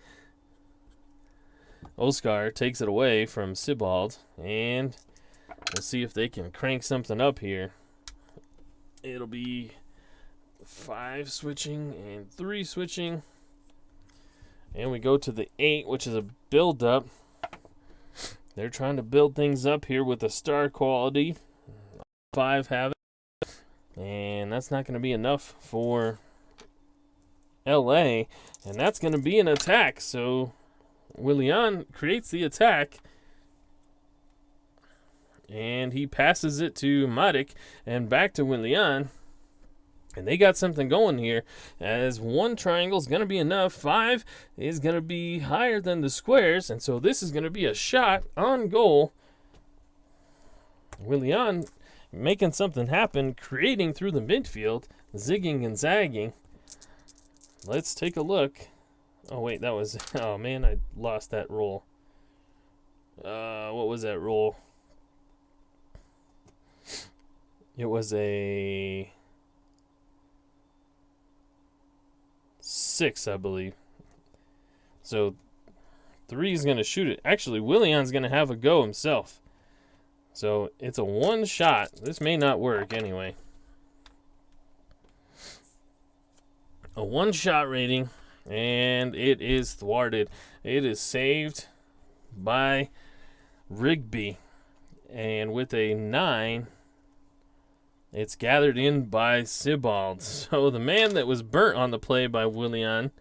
Oscar takes it away from Sibald. And we'll see if they can crank something up here. It'll be 5 switching and 3 switching. And we go to the 8, which is a build-up. They're trying to build things up here with the star quality. 5 have it. And that's not going to be enough for LA. And that's going to be an attack. So Willian creates the attack. And he passes it to Matic and back to Willian. And they got something going here, as 1 triangle is going to be enough. 5 is going to be higher than the squares, and so this is going to be a shot on goal. Willian making something happen, creating through the midfield, zigging and zagging. Let's take a look. Oh, wait, that was... Oh, man, I lost that roll. What was that roll? It was a 6, I believe. So 3 is going to shoot it. Actually, Willian's going to have a go himself. So it's a 1 shot. This may not work anyway. A 1 shot rating, and it is thwarted. It is saved by Rigby. And with a 9, it's gathered in by Sibald. So the man that was burnt on the play by Willian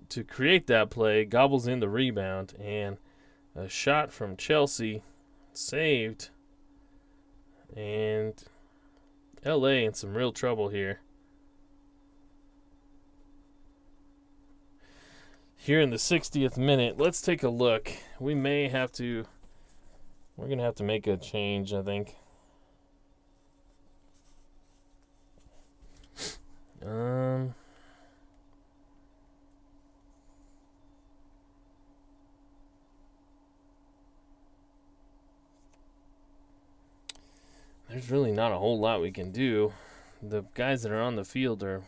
to create that play gobbles in the rebound. And a shot from Chelsea saved. And LA in some real trouble here. Here in the 60th minute, let's take a look. We're going to have to make a change, I think. There's really not a whole lot we can do. The guys that are on the field are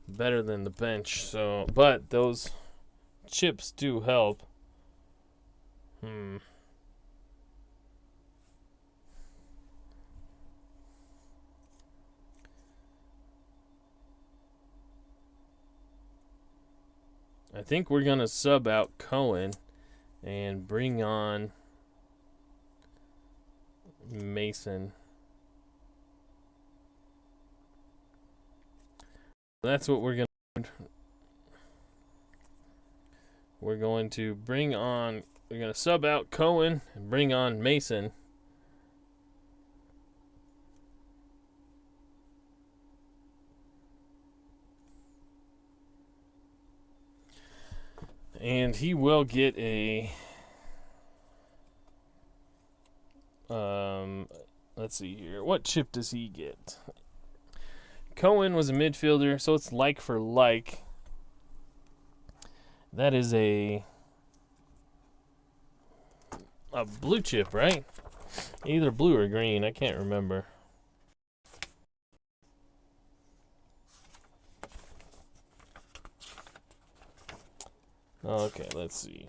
better than the bench, so but those chips do help. I think we're going to sub out Cohen and bring on Mason. That's what we're going to do. We're going to bring on, we're going to sub out Cohen and bring on Mason. And he will get a, let's see here. What chip does he get? Cohen was a midfielder, so it's like for like. That is a blue chip, right? Either blue or green, I can't remember. Okay, let's see.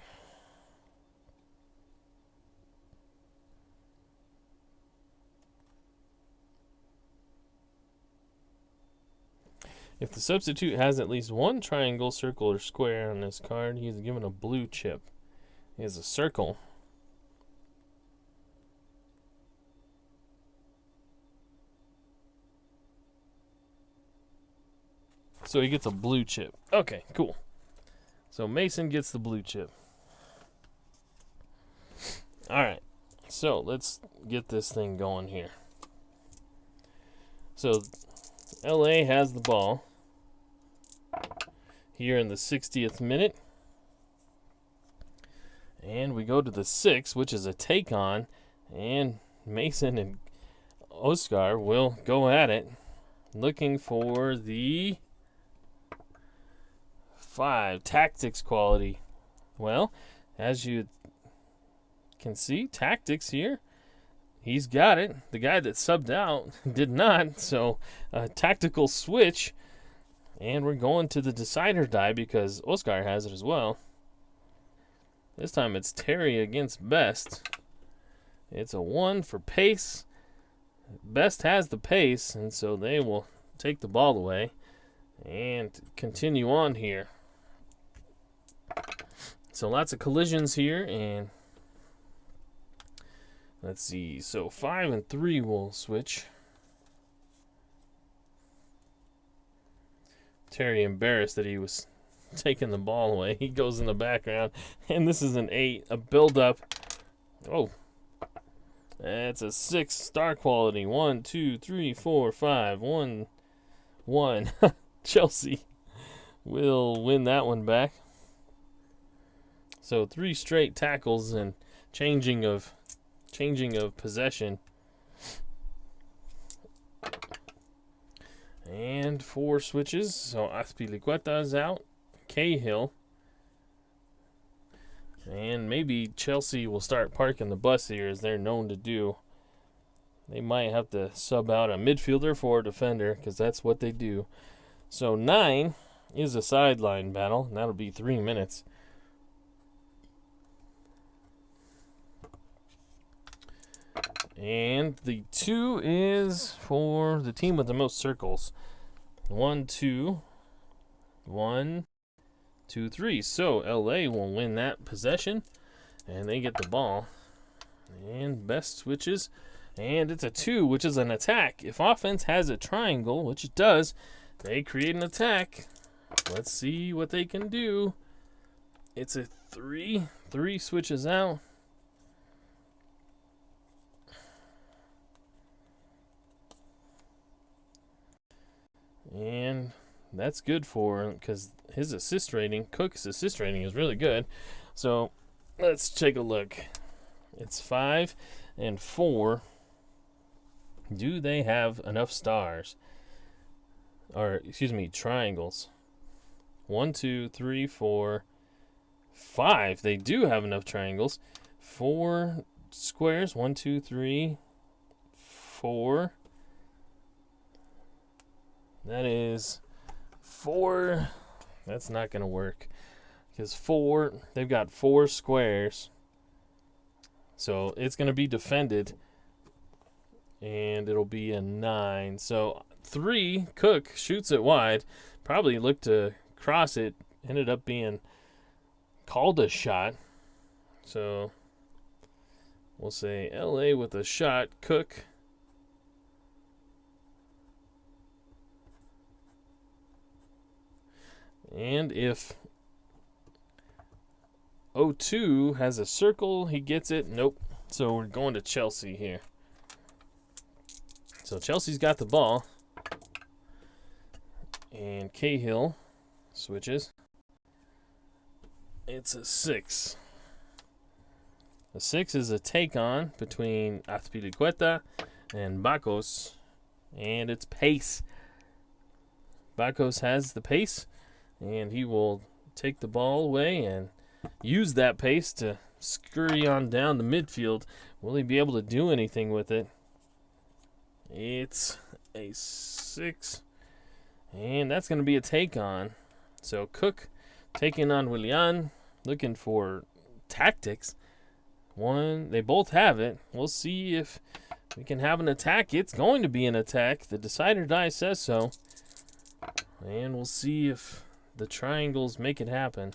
If the substitute has at least one triangle, circle, or square on this card, he is given a blue chip. He has a circle. So he gets a blue chip. Okay, cool. So Mason gets the blue chip. Alright, so let's get this thing going here. So LA has the ball here in the 60th minute. And we go to the 6th, which is a take on. And Mason and Oscar will go at it, looking for the 5 tactics quality. Well, as you can see, tactics here, he's got it. The guy that subbed out did not. So a tactical switch, and we're going to the decider die because Oscar has it as well. This time it's Terry against Best. It's a 1 for pace. Best has the pace, and so they will take the ball away and continue on here. So lots of collisions here, and let's see. So 5 and 3 will switch. Terry embarrassed that he was taking the ball away. He goes in the background, and this is an 8, a build-up. Oh, that's a 6 star quality. 1, 2, 3, 4, 5. 1, 1. Chelsea will win that one back. So 3 straight tackles and changing of possession. And 4 switches. So Azpilicueta is out. Cahill. And maybe Chelsea will start parking the bus here, as they're known to do. They might have to sub out a midfielder for a defender, because that's what they do. So 9 is a sideline battle, and that'll be 3 minutes. And the 2 is for the team with the most circles. 1, 2. 1, 2, 3. So LA will win that possession, and they get the ball. And Best switches, and it's a 2, which is an attack. If offense has a triangle, which it does, they create an attack. Let's see what they can do. It's a 3. 3 switches out. And that's good for him, because his assist rating, Cook's assist rating, is really good. So let's take a look. It's 5 and 4. Do they have enough stars? Or, excuse me, triangles. 1, 2, 3, 4, 5. They do have enough triangles. 4 squares. 1, 2, 3, 4. That is 4. That's not going to work, because 4, they've got 4 squares. So it's going to be defended, and it'll be a 9. So 3, Cook shoots it wide. Probably look to cross it ended up being called a shot. So we'll say LA with a shot. Cook. And if O2 has a circle, he gets it. Nope. So we're going to Chelsea here. So Chelsea's got the ball. And Cahill switches. It's a 6. A 6 is a take-on between Azpilicueta and Bakos. And it's pace. Bakos has the pace. And he will take the ball away and use that pace to scurry on down the midfield. Will he be able to do anything with it? It's a 6. And that's going to be a take-on. So Cook taking on Willian, looking for tactics. They both have it. We'll see if we can have an attack. It's going to be an attack. The decider die says so. And we'll see if the triangles make it happen.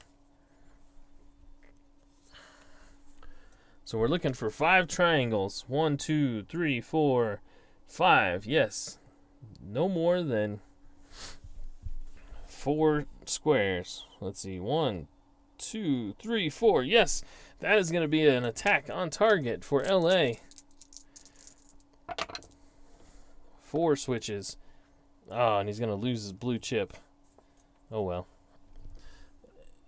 So we're looking for 5 triangles. 1, 2, 3, 4, 5. Yes. No more than 4 squares. Let's see. 1, 2, 3, 4. Yes. That is going to be an attack on target for LA. 4 switches. Oh, and he's going to lose his blue chip. Oh, well.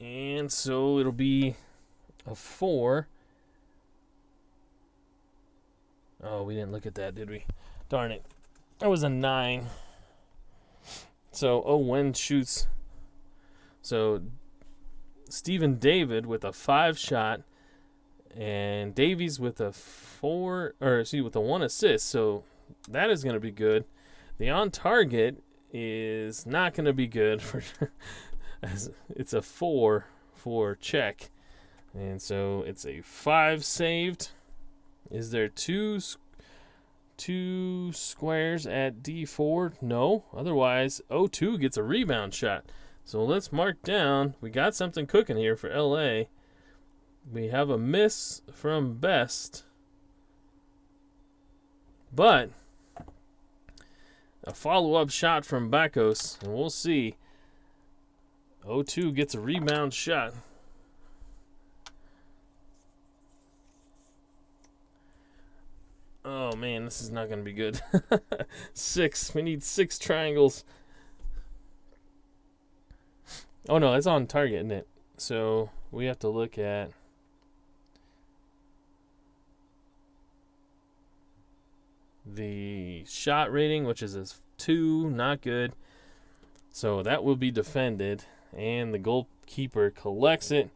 And so it'll be a 4. Oh, we didn't look at that, did we? Darn it. That was a 9. So Owen shoots. So Stephen David with a 5 shot. And Davies with a 1 assist. So that is going to be good. The on target is not going to be good for as it's a 4 for check. And so it's a 5 saved. Is there two squares at D4? No. Otherwise, O2 gets a rebound shot. So let's mark down. We got something cooking here for LA. We have a miss from Best. But a follow-up shot from Bakos, and we'll see. O2 gets a rebound shot. Oh man, this is not going to be good. 6. We need 6 triangles. Oh no, it's on target, isn't it? So we have to look at the shot rating, which is a 2, not good. So that will be defended, and the goalkeeper collects it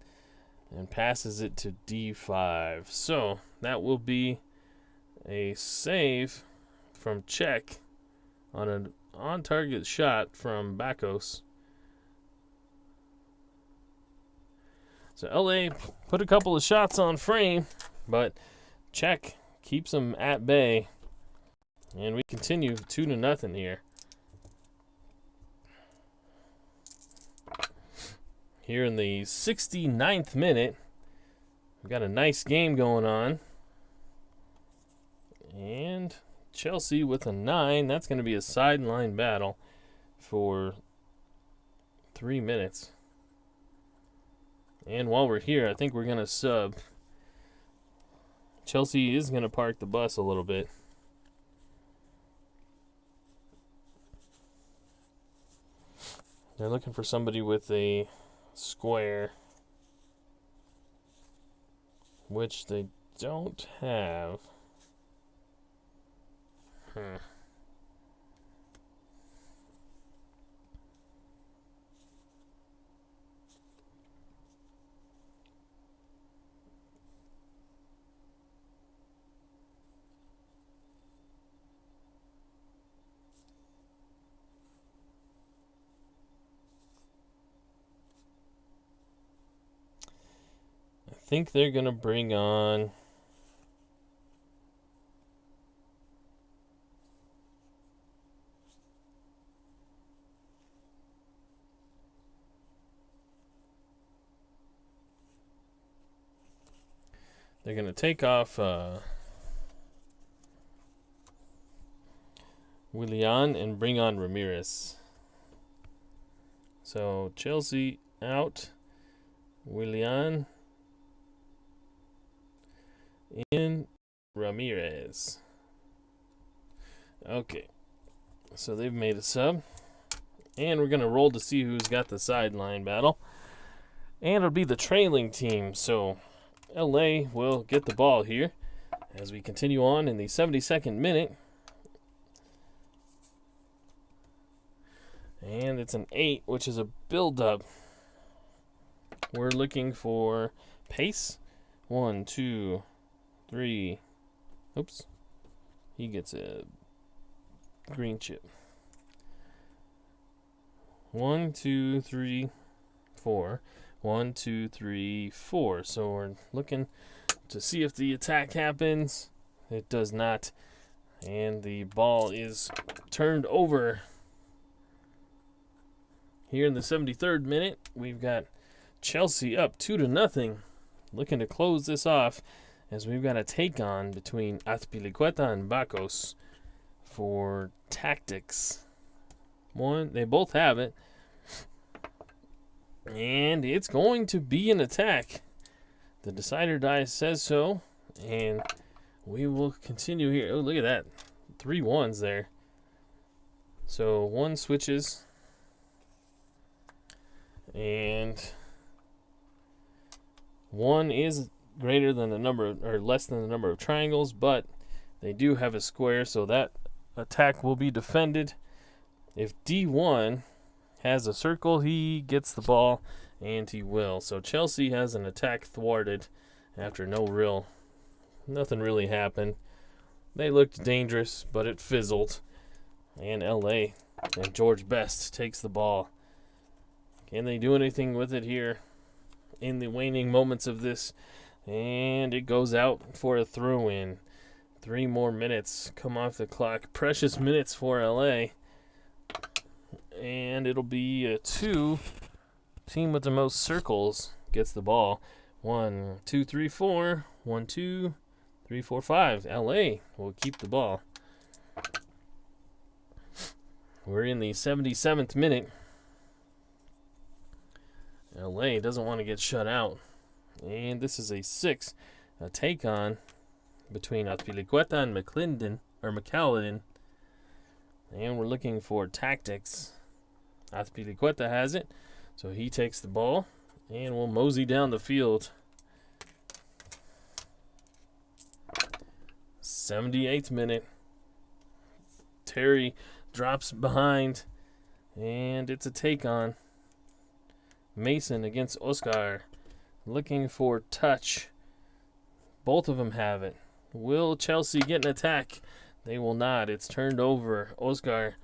and passes it to D5. So that will be a save from Czech on an on-target shot from Bakos. So LA put a couple of shots on frame, but Czech keeps them at bay. And we continue 2-0 here. Here in the 69th minute, we've got a nice game going on. And Chelsea with a 9. That's going to be a sideline battle for 3 minutes. And while we're here, I think we're going to sub. Chelsea is going to park the bus a little bit. They're looking for somebody with a square, which they don't have. I think they're going to bring on They're going to take off Willian and bring on Ramirez. So Chelsea out, Willian in, Ramirez. Okay, so they've made a sub. And we're going to roll to see who's got the sideline battle. And it'll be the trailing team. So LA will get the ball here as we continue on in the 72nd minute. And it's an 8, which is a build-up. We're looking for pace. 1, 2, 3. Oops. He gets a green chip. 1, 2, 3, 4. 1, 2, 3, 4. So we're looking to see if the attack happens. It does not. And the ball is turned over. Here in the 73rd minute, we've got Chelsea up 2-0. Looking to close this off as we've got a take on between Azpilicueta and Bacos for tactics. They both have it. And it's going to be an attack. The decider die says so. And we will continue here. Oh, look at that. 3 1s there. So 1 switches. And 1 is greater than the number, or less than the number of triangles, but they do have a square, so that attack will be defended. If D1 has a circle, he gets the ball, and he will. So Chelsea has an attack thwarted after nothing really happened. They looked dangerous, but it fizzled. And LA and George Best takes the ball. Can they do anything with it here in the waning moments of this? And it goes out for a throw-in. 3 more minutes come off the clock. Precious minutes for LA. And it'll be a 2. Team with the most circles gets the ball. 1, 2, 3, 4. 1, 2, 3, 4, 5. LA will keep the ball. We're in the 77th minute. LA doesn't want to get shut out. And this is a 6. A take on between Azpilicueta and McCallenden. And we're looking for tactics. Azpilicueta has it. So he takes the ball. And we'll mosey down the field. 78th minute. Terry drops behind. And it's a take on. Mason against Oscar. Looking for touch. Both of them have it. Will Chelsea get an attack? They will not. It's turned over. Oscar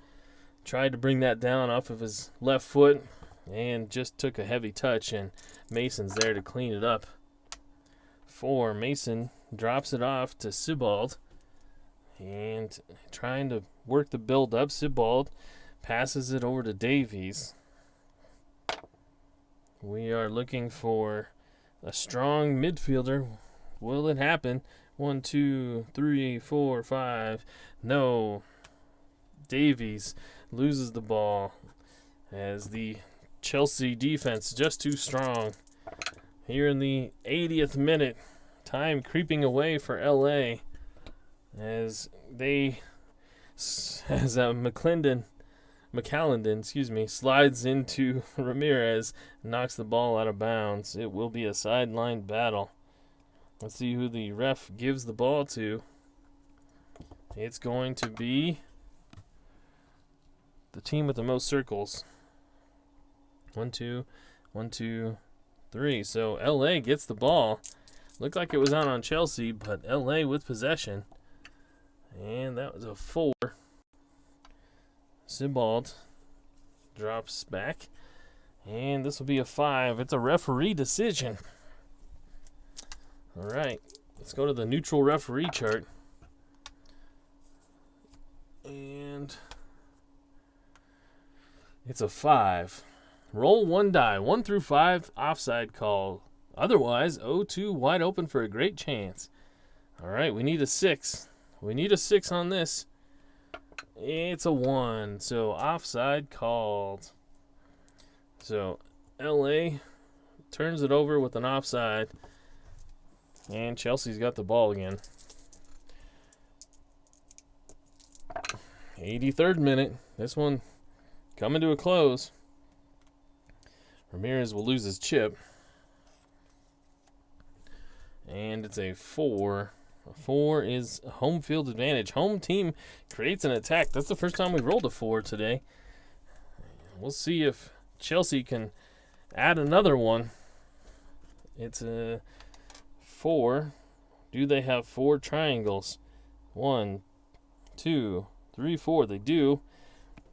tried to bring that down off of his left foot and just took a heavy touch, and Mason's there to clean it up. 4. Mason drops it off to Sebald. And trying to work the build up, Sebald passes it over to Davies. We are looking for a strong midfielder. Will it happen? 1, 2, 3, 4, 5. No. Davies loses the ball as the Chelsea defense just too strong. Here in the 80th minute, time creeping away for LA as McCallenden, slides into Ramirez, knocks the ball out of bounds. It will be a sideline battle. Let's see who the ref gives the ball to. It's going to be the team with the most circles. 1, 2, 1, 2, 3. So LA gets the ball. Looked like it was out on Chelsea, but LA with possession. And that was a 4. Sebald drops back. And this will be a 5. It's a referee decision. All right. Let's go to the neutral referee chart. And it's a 5. Roll 1 die. 1 through 5, offside call. Otherwise, 0-2 wide open for a great chance. All right, we need a 6. We need a 6 on this. It's a 1, so offside called. So LA turns it over with an offside, and Chelsea's got the ball again. 83rd minute. This one coming to a close. Ramirez will lose his chip. And it's a 4. A 4 is home field advantage. Home team creates an attack. That's the first time we rolled a 4 today. We'll see if Chelsea can add another one. It's a 4. Do they have 4 triangles? 1, 2, 3, 4. They do.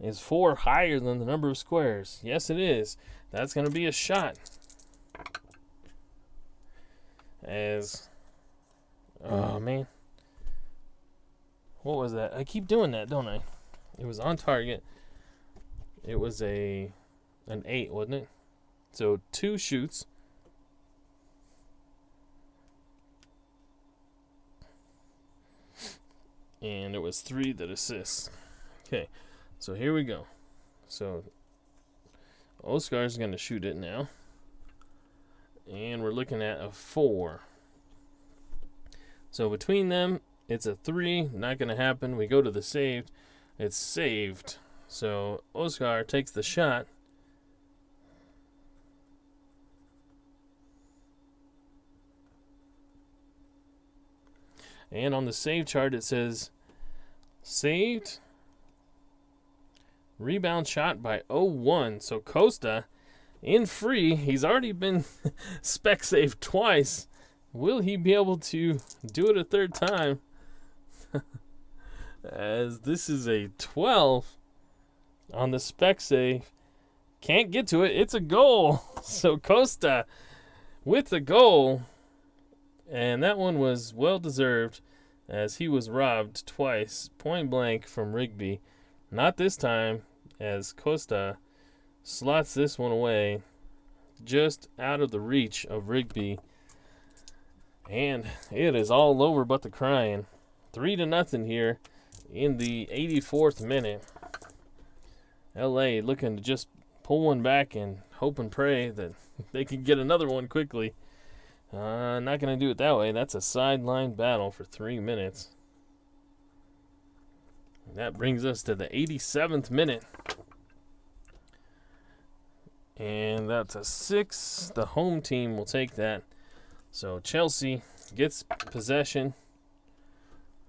Is 4 higher than the number of squares? Yes, it is. That's going to be a shot. Oh man, what was that? I keep doing that, don't I? It was on target. It was an 8, wasn't it? So 2 shoots. And it was 3 that assists. Okay, so here we go. So Oscar's going to shoot it now. And we're looking at a 4. So between them, it's a 3. Not going to happen. We go to the saved. It's saved. So Oscar takes the shot. And on the save chart, it says saved. Rebound shot by 0-1. So Costa in free. He's already been spec saved twice. Will he be able to do it a third time? As this is a 12 on the spec save. Can't get to it. It's a goal. So Costa with the goal. And that one was well deserved, as he was robbed twice, point blank, from Rigby. Not this time, as Costa slots this one away just out of the reach of Rigby. And it is all over but the crying. 3-0 here in the 84th minute. LA looking to just pull one back and hope and pray that they can get another one quickly. Not going to do it that way. That's a sideline battle for 3 minutes. That brings us to the 87th minute. And that's a 6. The home team will take that. So Chelsea gets possession.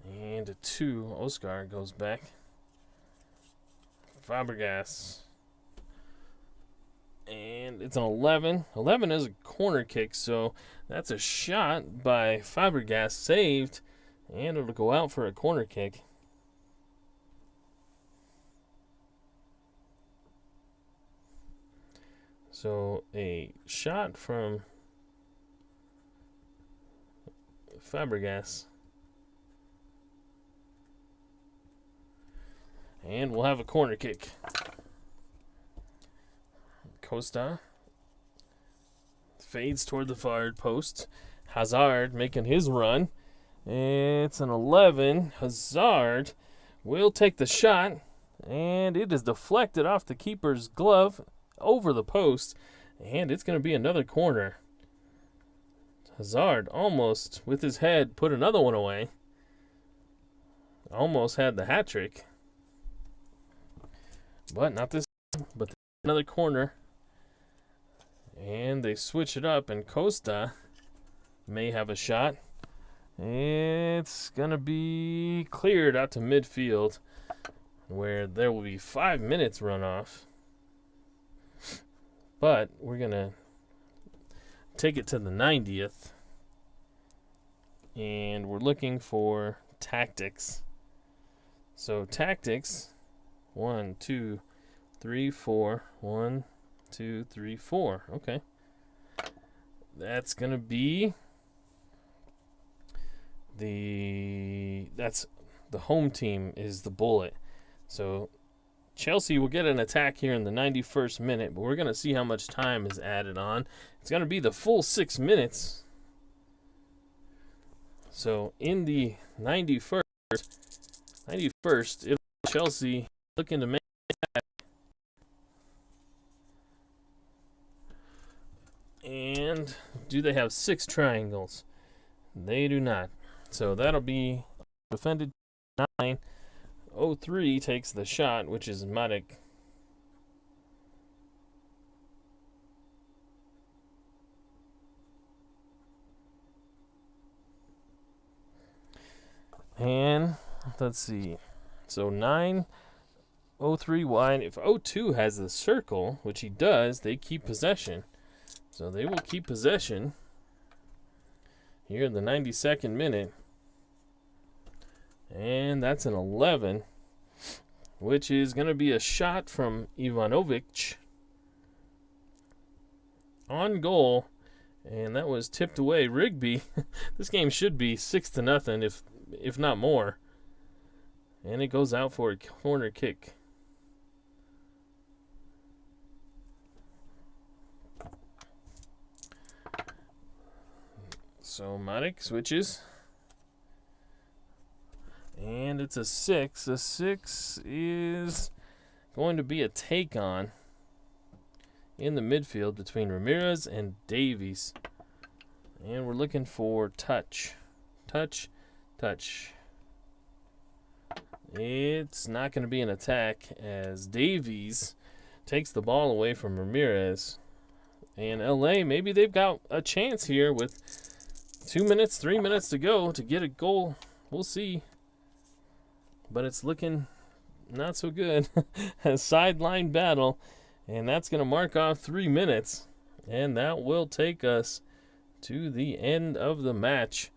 And a 2. Oscar goes back. Fabregas. And it's an 11. 11 is a corner kick, so that's a shot by Fabregas, saved. And it'll go out for a corner kick. So a shot from Fabregas. And we'll have a corner kick. Costa fades toward the far post. Hazard making his run. It's an 11. Hazard will take the shot, and it is deflected off the keeper's glove over the post, and it's going to be another corner. Hazard almost, with his head, put another one away. Almost had the hat trick. But not this time, but another corner. And they switch it up, and Costa may have a shot. It's going to be cleared out to midfield, where there will be 5 minutes runoff. But we're going to take it to the 90th. And we're looking for tactics. So tactics, 1, 2, 3, 4. 1, 2, 3, 4. Okay. That's going to be that's the home team is the bullet. So Chelsea will get an attack here in the 91st minute, but we're going to see how much time is added on. It's going to be the full 6 minutes. So in the 91st, it'll be Chelsea looking to make attack. And do they have 6 triangles? They do not. So that'll be defended 9. 03 takes the shot, which is Matic. And let's see. So 9-03 wide. If 02 has the circle, which he does, they keep possession. So they will keep possession here in the 92nd minute. And that's an 11, which is going to be a shot from Ivanovic on goal. And that was tipped away. Rigby, this game should be 6-0, if not more. And it goes out for a corner kick. So Matic switches. And it's a 6. A 6 is going to be a take on in the midfield between Ramirez and Davies. And we're looking for touch. Touch. It's not going to be an attack as Davies takes the ball away from Ramirez. And LA, maybe they've got a chance here with 2 minutes, 3 minutes to go to get a goal. We'll see. But it's looking not so good. A sideline battle. And that's going to mark off 3 minutes. And that will take us to the end of the match,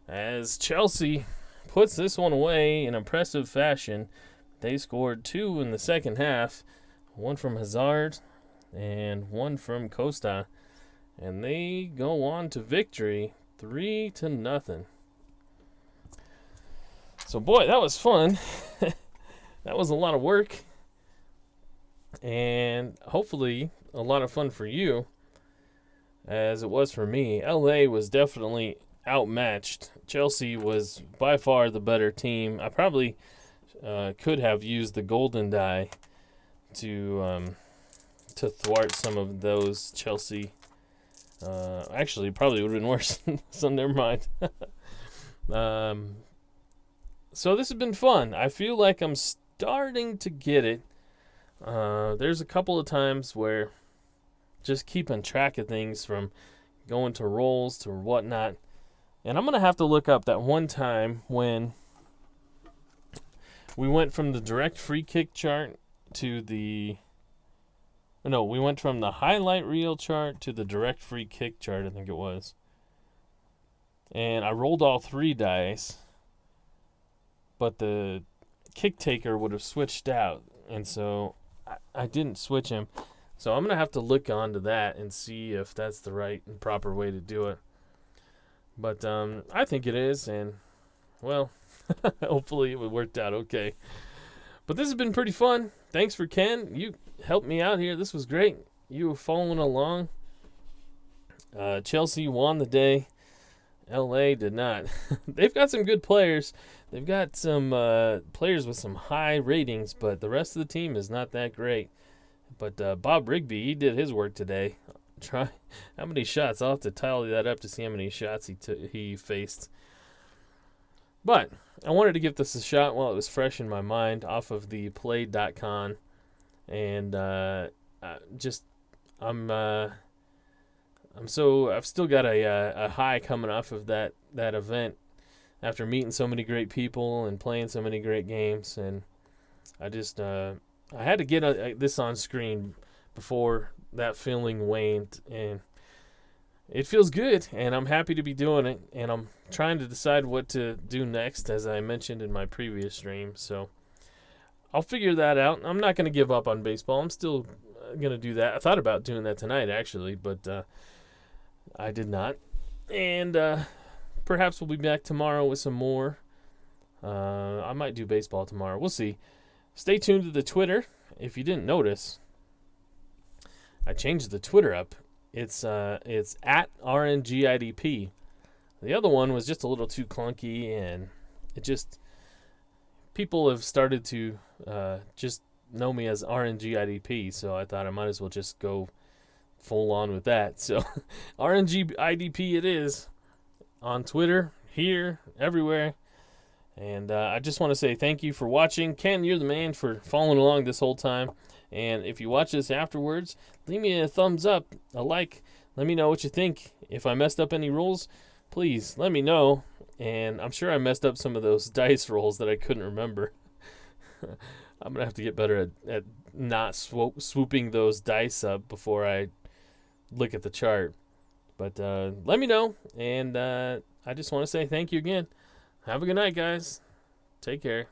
as Chelsea puts this one away in impressive fashion. They scored 2 in the second half. 1 from Hazard and 1 from Costa. And they go on to victory 3-0. So, boy, that was fun. That was a lot of work. And hopefully a lot of fun for you, as it was for me. LA was definitely outmatched. Chelsea was by far the better team. I probably could have used the golden die to thwart some of those Chelsea. Actually, probably would have been worse. So never mind. So this has been fun. I feel like I'm starting to get it. There's a couple of times where just keeping track of things, from going to rolls to whatnot. And I'm going to have to look up that one time when we went from the direct free kick chart to we went from the highlight reel chart to the direct free kick chart, I think it was. And I rolled all 3 dice, but the kick taker would have switched out. And so I didn't switch him. So I'm going to have to look onto that and see if that's the right and proper way to do it. But I think it is, and, well, hopefully it worked out okay. But this has been pretty fun. Thanks for Ken. You helped me out here. This was great. You were following along. Chelsea won the day. LA did not. They've got some good players. They've got some players with some high ratings, but the rest of the team is not that great. But Bob Rigby, he did his work today. Try how many shots? I'll have to tally that up to see how many shots he faced. But I wanted to give this a shot while it was fresh in my mind, off of the play.com, and I've still got a high coming off of that event after meeting so many great people and playing so many great games. And I just I had to get this on screen before that feeling waned, and it feels good, and I'm happy to be doing it, and I'm trying to decide what to do next, as I mentioned in my previous stream. So I'll figure that out. I'm not going to give up on baseball. I'm still going to do that. I thought about doing that tonight, actually, but I did not. And perhaps we'll be back tomorrow with some more. I might do baseball tomorrow. We'll see. Stay tuned to the Twitter. If you didn't notice, I changed the Twitter up. It's at RNGIDP. The other one was just a little too clunky, and it just people have started to just know me as RNGIDP, so I thought I might as well just go full on with that. So RNGIDP it is on Twitter, here, everywhere. And I just want to say thank you for watching. Ken, you're the man for following along this whole time. And if you watch this afterwards, leave me a thumbs up, a like. Let me know what you think. If I messed up any rules, please let me know. And I'm sure I messed up some of those dice rolls that I couldn't remember. I'm going to have to get better at not swooping those dice up before I look at the chart. But let me know. And I just want to say thank you again. Have a good night, guys. Take care.